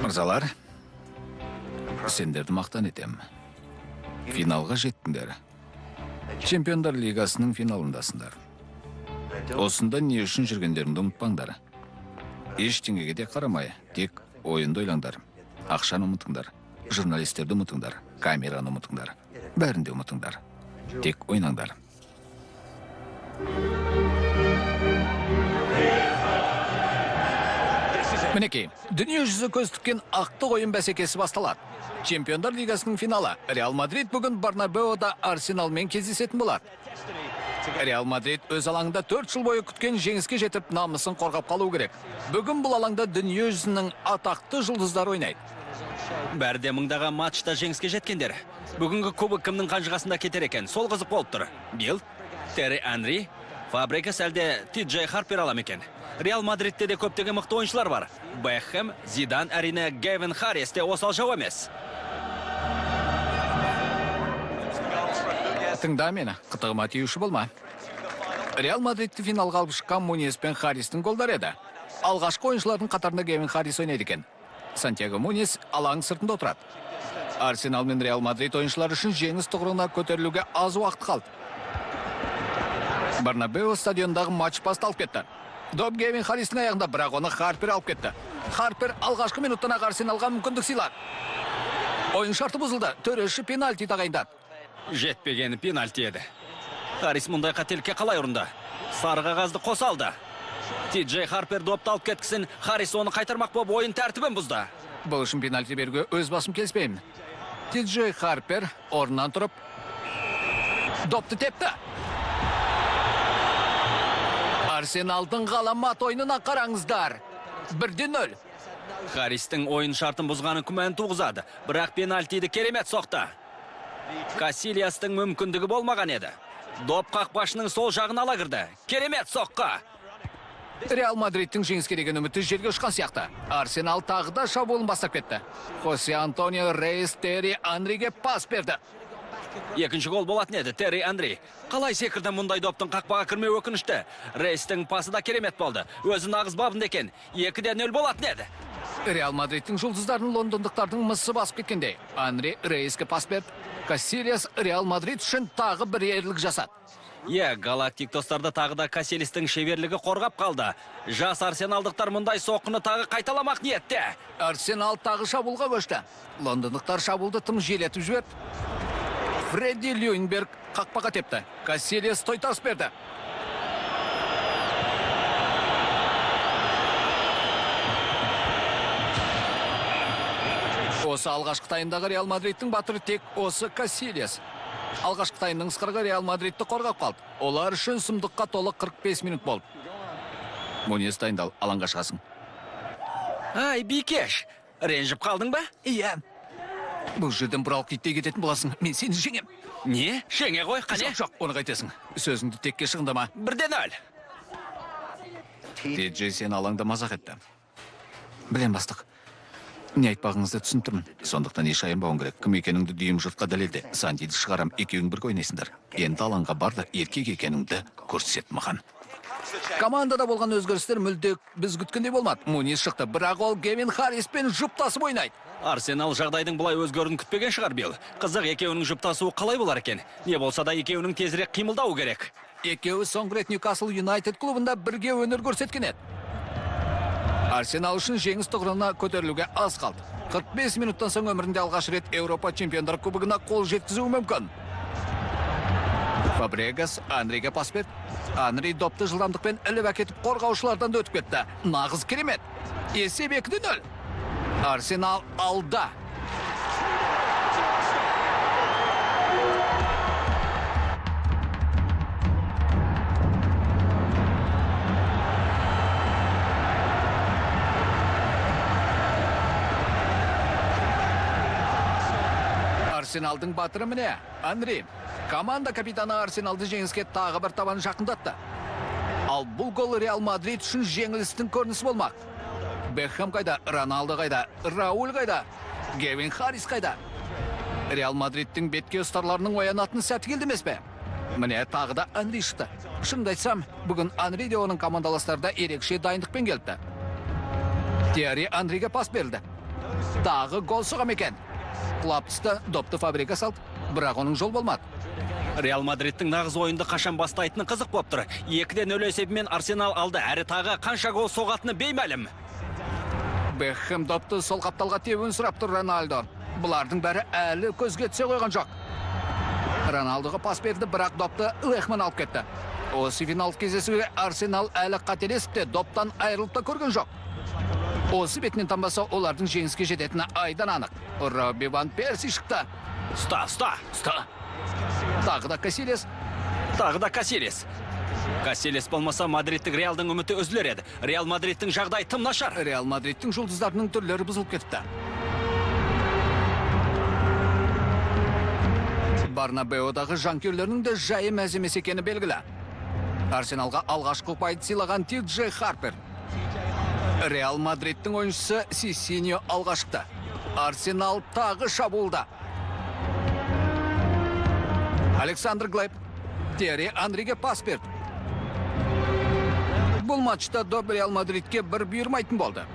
Мырзалар, сендерді мақтан етем. Финалға жеттіңдер. Чемпиондар лигасының финалындасыңдар. Осында не үшін жүргендеріңді ұмытпаңдар. Ештеңеге де қарамай, тек ойынды ойлаңдар. Ақшаны ұмытыңдар, журналистерді ұмытыңдар, камераны ұмытыңдар. Бәрін де ұмытыңдар. Тек ойнаңдар. Мінекей, дүние жүзі көз тіккен ақтық ойын бәсекесі басталады. Чемпиондар лигасының финалы. Реал Мадрид бүгін Барнабеода Арсеналмен кездесетін болады. Реал Мадрид өз алаңында 4 жыл бойы күткен жеңіске жетіп, намысын қорғап қалу керек. Бүгін бұл алаңда дүние жүзінің атақты жұлдыздары ойнайды. Бәрі де мыңдаған матчта жеңіске жеткендер. Бүгінгі кубок кімнің қанжығасында кетер екен, сол қызық болып тұр. Билл, Терри Анри, Фабрегас әлде Ти-Джей Харпер алам екен. Реал Мадридте де көптеген мықты ойыншылар бар. Бекхэм, Зидан, әрине Гевин Харрис те осал жау емес. Тыңда мені, қытығыма тиюші болма. Реал Мадридті финалға алып шыққан Муньес пен Харристің голдары еді. Алғашқы ойыншылардың қатарында Гевин Харрис ойнайды екен. Сантьяго Муньес алаң сыртында отырады. Арсенал мен Реал Мадрид ойыншылар үшін жеңіс тұғырына көтерілуге аз уақыт қалды. Барнабеу стадиондағы матч басталып кетті. Доп Гевин Харристің аяғында, бірақ оны Харпер алып кетті. Харпер алғашқы минуттан-ақ Арсеналға мүмкіндік сыйлады. Ойын шарты бұзылды. Төреші пенальти тағайындады. Жетпеген пенальти еді. Харрис мұндай қателікке қалай ұрынды? Сары қағазды қоса алды. Ти-Джей Харпер допты алып кеткісін, Харрис оны қайтармақ болып ойын тәртібін бұзды. Бұл үшін пенальти беруге өз басым келіспеймін. Ти-Джей Харпер орнынан тұрып допты тепті. Арсеналдың ғаламат ойынына қараңыздар. 1-0. Харристің ойын шартын бұзғаны күмән туғызады, бірақ пенальтиді керемет соқты. Касильястың мүмкіндігі болмаған еді. Доп қақпашының сол жағын ала кірді. Керемет соққы. Реал Мадридтің жеңіске деген үміті жерге ұшқан сияқты. Арсенал тағы да шабуылын бастап кетті. Хосе Антонио Рейс Терри Анриге пас берді. Екінші гол болатын еді, Терри Анри. Қалай секірді мұндай доптың қақпаға кірмеу өкінішті. Рейстің пасы да керемет болды. Өзі нағыз бабында екен. 2-0 болатын еді. Реал Мадридтің жұлдыздарын лондондықтардың мысы басып кеткенде. Анри Рейске пас берді. Касильяс Реал Мадрид үшін тағы бір ерлік жасады. Галактик достарды тағы да Касильястың шеберлігі қорғап қалды. Жас арсеналдықтар мұндай соққыны тағы қайталамақ ниетте. Арсенал тағы шабуылға көшті. Лондондықтар шабуылды тым желетіп жіберді. Фредди Люйнберг қақпаға тепті. Касильяс тойтарыс берді. Осы алғашқы тайындағы Реал Мадридтің батыры тек осы Касильяс. Алғашқы тайының ысқырығы Реал Мадридті қорғап қалды. Олар үшін сұмдыққа толы 45 минут болды. Муньес дайындал, алаңға шығасың. Ай, Бикеш, ренжіп қалдың ба? Иә. Бұл жерден бұралық кеттей кететін боласың. Мен сені жеңем. Не? Шеңе ғой, қане? Жоқ, оны қайтесің. Сөзіңді текке шығындама. 1-0. Ти-Джей сені алаңда мазақ етті. Білем бастық. Не айтпағыңызды түсінтірмін. Сондықтан еш аянбауың керек. Кім екеніңді дүйім жұртқа дәлелде. Сандиді шығарам, екеуің бірге ойнайсыңдар. Енді алаңға барды, еркек екеніңді көрсет маған. Командада болған өзгерістер мүлде біз күткендей болмады. Муньес шықты, бірақ ол Гевин Харриспен жұптасып ойнайды. Арсенал жағдайдың бұлай өзгерін күтпеген шығар Билл. Қызық, екеуінің жұптасуы қалай болар екен? Не болса да екеуінің тезірек қимылдауы керек. Екеуі соңғы рет Ньюкасл Юнайтед клубында бірге өнер көрсеткен еді. Арсенал үшін жеңіс тұғырына көтерілуге аз қалды. 45 минуттан соң өмірінде алғаш рет Еуропа чемпиондар кубогына қол жеткізуі мүмкін. Фабрегас Анриге пас берді. Анри допты жылдамдықпен іліп әкетіп қорғаушылардан да өтіп кетті. Нағыз керемет. Есеп 2-0. Арсенал алда. Арсеналдың батыры міне, Анри. Команда капитаны Арсеналды жеңіске тағы бір табан жақындатты. Ал бұл гол Реал Мадрид үшін жеңілістің көрінісі болмақ. Бекхэм қайда, Роналдо қайда, Рауль қайда, Гевин Харрис қайда. Реал Мадридтің бетке ұстарларының оянатын сәті келді емес пе? Міне тағы да Анри шықты. Шынымды айтсам, бүгін Анри де оның командаластарда ерекше дайындықпен келді. Терри Анриге пас берілді. Тағы гол соғам екен. Клаптысты допты Фабрегас алды, бірақ оның жол болмады. Реал Мадридтің нағыз ойынды қашан бастайтыны қызық болып тұр. 2-0 есебімен Арсенал алды, әрі тағы қанша гол соғатыны беймәлім. Бекхэм допты сол қапталға тебуін сұрап тұр Рональдо. Бұлардың бәрі әлі көзге түсе қойған жоқ. Роналдоға пас берді, бірақ допты Лехман алып кетті. Осы финал кездесуге Арсенал әлі қателесіпте, доптан айырылып та көрген жоқ. Осы бетінен танбаса, олардың жеңіске жететіні айдан анық. Робби Ван Перси шықты. Ұста. Тағы да Касильяс. Тағы да Касилес. Касилес болмаса Мадридтік Реалдың үміті үзілер еді. Реал Мадридтің жағдай тым нашар. Реал Мадридтің жұлдыздарының түрлері бұзылып кетіпті. Барнабеодағы жанкүйерлерінің де жайы мәз емес екені белгілі. Арсеналға алғашқы ұпайды сыйлаған Ти-Джей Харпер. Реал Мадридтің ойыншысы Сисиньо алға шықты. Арсенал тағы шабуылда. Александр Глеб Терри Анриге пас берді. Бұл матчта доп Реал Мадридке бір бұйырмайтын болды.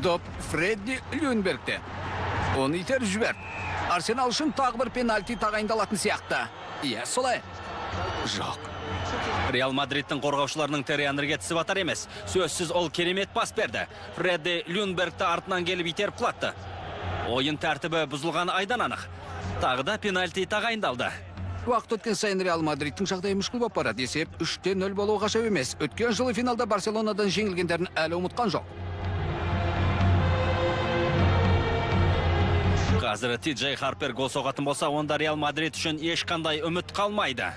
Доп Фредди Люнбергте. Оны итеріп жіберді. Арсенал үшін тағы бір пенальти тағайындалатын сияқты. Иә, солай. Жоқ. Реал Мадридтің қорғаушыларының Терри Анриге тісі батар емес. Сөзсіз ол керемет пас берді. Фредди Люнбергті артынан келіп итеріп құлатты. Ойын тәртібі бұзылған айдан анық. Тағы да пенальти тағайындалды. Уақыт өткен сайын Реал Мадридтің жағдайы мүшкіл болып барады. Есеп 3-0 болуы ғажап емес. Өткен жылы финалда Барселонадан жеңілгендерін әлі ұмытқан жоқ. Қазір Ти-Джей Харпер гол соғатын болса, онда Реал Мадрид үшін ешқандай үміт қалмайды.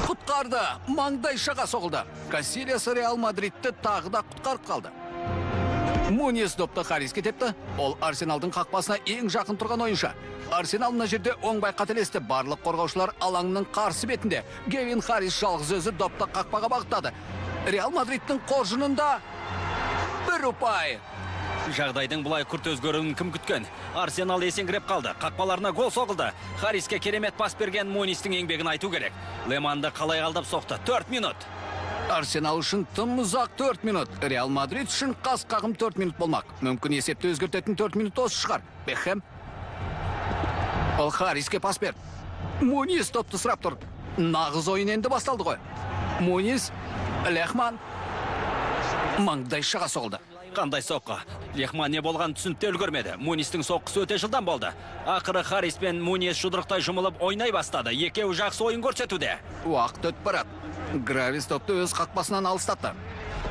Құтқарды, маңдай шаға соғылды. Касилес Реал Мадридті тағы да құтқарып қалды. Муньес допты Хариске тепті. Ол Арсеналдың қақпасына ең жақын тұрған ойыншы. Арсенал мына жерде оңбай қателесті. Барлық қорғаушылар алаңның қарсы бетінде. Кевин Харис жалғыз өзі допты қақпаға бағыттады. Реал Мадридтің қоржынында бір ұпай. Жағдайдың бұлай күрт өзгеруін кім күткен? Арсенал есеңгіреп қалды. Қақпаларына гол соғылды. Хариске керемет пас берген Мунистің еңбегін айту керек. Леманды қалай алдап соқты? 4 минут. Арсенал үшін тым ұзақ 4 минут. Реал Мадрид үшін қас-қағым 4 минут болмақ. Мүмкін есепті өзгертетін 4 минут осы шығар. Бекхэм. Ол Хариске пас берді. Мунис топты сұрап тұр. Нағыз ойын енді басталды ғой. Мунис, Лехман. Маңдай шаға соғылды. Қандай соққы? Лехман не болған түсініп те үлгермеді. Мунистің соққысы өте жылдан болды. Ақыры Харис пен Мунис жұдырықтай жұмылып ойнай бастады. Екеуі жақсы ойын көрсетуде. Уақыт өтіп барады. Гравис топты өз қақпасынан алыстатты.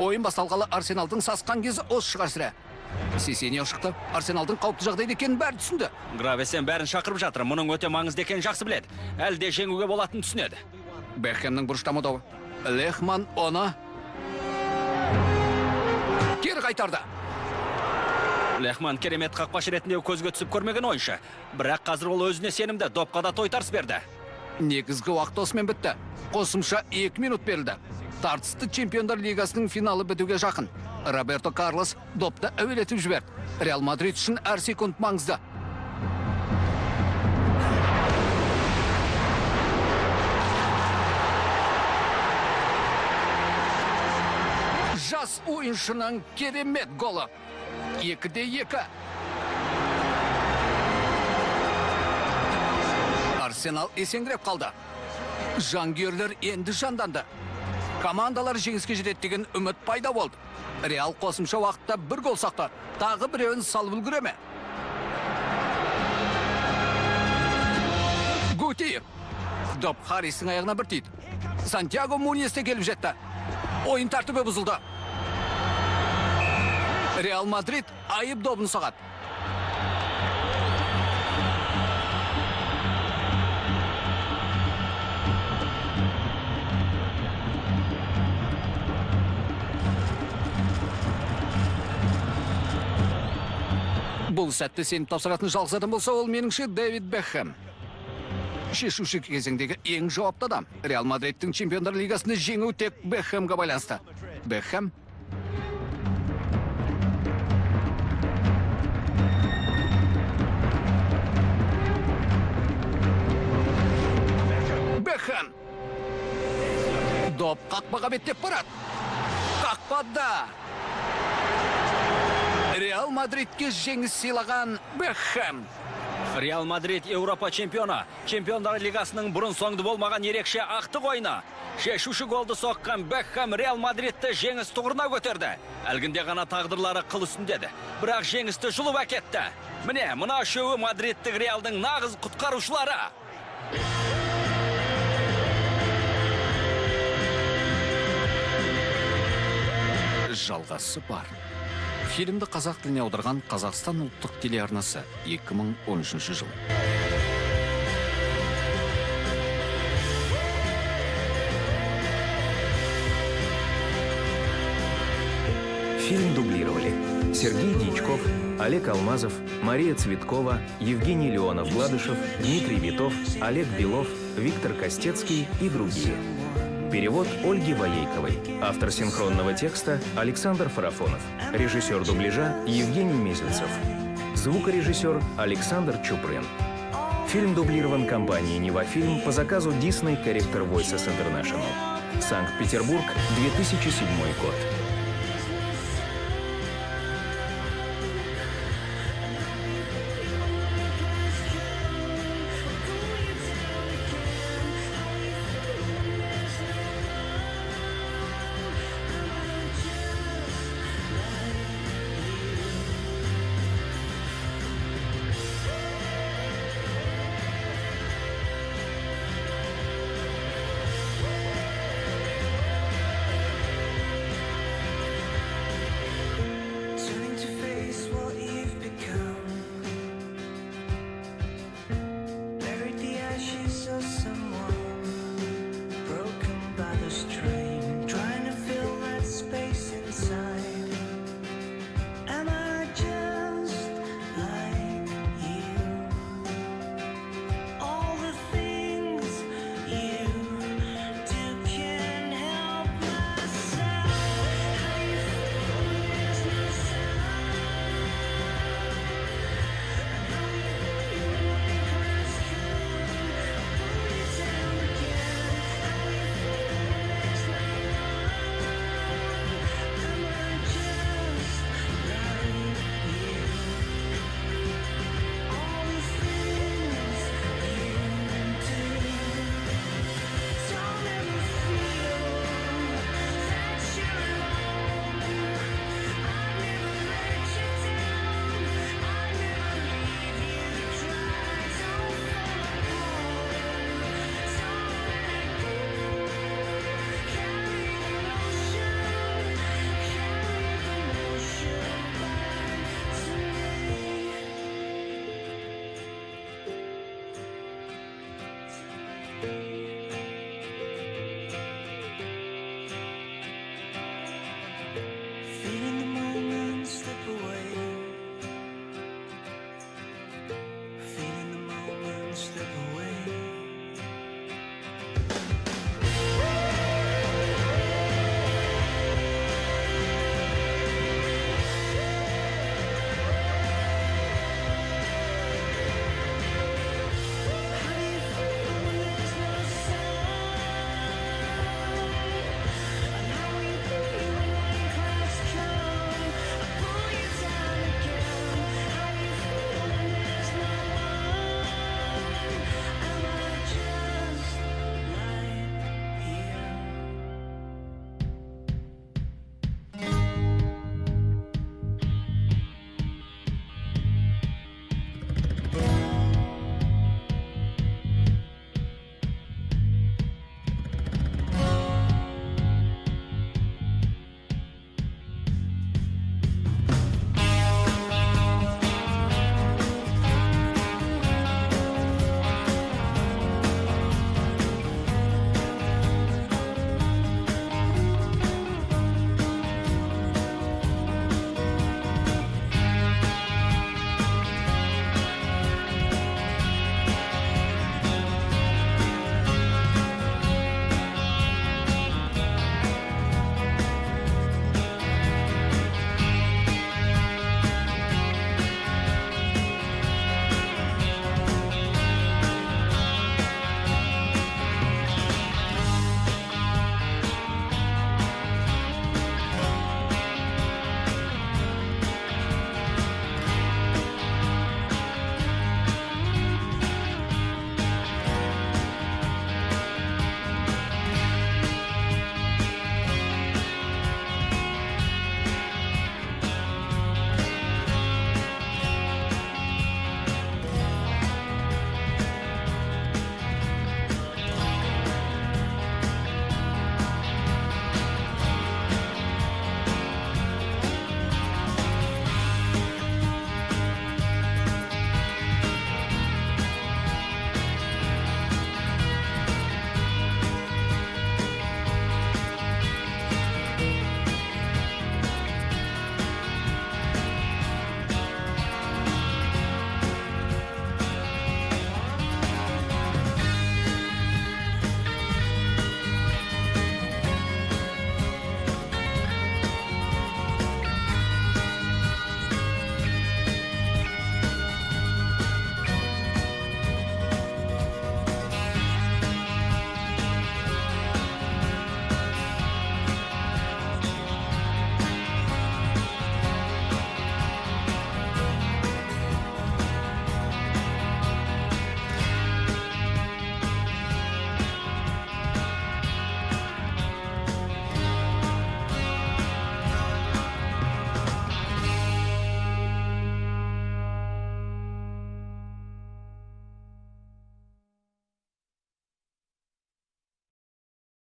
Ойын басталғалы Арсеналдың сасқан кезі осы шығар сірә. Сисиньо шықты. Арсеналдың қауіпті жағдайда екенін бәрі түсінді. Грависен бәрін шақырып жатыр. Мұның өте маңызды екенін жақсы біледі. Әлі де жеңуге болатынын түсінеді. Бекхэмнің бұрыштамы. Лехман оны кері қайтарды. Лехман керемет қақпашы ретінде көзге түсіп көрмеген ойыншы. Бірақ қазір ол өзіне сенімді, допқа да тойтарыс берді. Негізгі уақыт осымен бітті. Қосымша 2 минут берілді. Тартысты чемпиондар лигасының финалы бітуге жақын. Роберто Карлос допты әуелетіп жіберді. Реал Мадрид үшін әр секунд маңызды. Жас ойыншының керемет голы. 2-2. Арсенал есеңгіреп қалды. Жанкүйерлер енді жанданды. Командалар жеңіске жетеді деген үміт пайда болды. Реал қосымша уақытта бір гол сақты. Тағы біреуін салып үлгере ме? Гути. Доп Харистің аяғына бір тиді. Сантьяго Муньесте келіп жетті. Ойын тәртібі бұзылды. Реал Мадрид айып добын соғады. Бұл сәтті сеніп тапсыратын жалғыз адам болса, ол меніңше Дэвид Бекхэм. Шешуші кезеңдегі ең жауапты адам. Реал Мадридтің чемпиондар лигасында жеңу тек Бекхэмге байланысты. Бекхэм. Бекхэм. Доп қақпаға беттеп барады. Қақпада. Реал Мадридке жеңіс сыйлаған Бекхэм. Реал Мадрид Еуропа чемпионы. Чемпиондар лигасының бұрын соңды болмаған ерекше ақтық ойыны. Шешуші голды соққан Бекхэм Реал Мадридті жеңіс тұғырына көтерді. Әлгінде ғана тағдырлары қыл үстіндеді. Бірақ жеңісті жұлып әкетті. Міне, мұна үшеуі Мадридтік Реалдың нағыз құтқарушылары. Жалғасы бар. Фильмді қазақ тіліне аударған Қазақстан ұлттық телеарнасы 2013 жыл. Фильм дублировали Сергей Дьячков, Олег Алмазов, Мария Цветкова, Евгений Леонов-Гладышев, Дмитрий Витов, Олег Белов, Виктор Костецкий и другие. Перевод Ольги Воейковой. Автор синхронного текста Александр Фарафонов. Режиссер дубляжа Евгений Мезенцев. Звукорежиссер Александр Чупрын. Фильм дублирован компанией «Невафильм» по заказу Disney Character Voices International. Санкт-Петербург, 2007 год.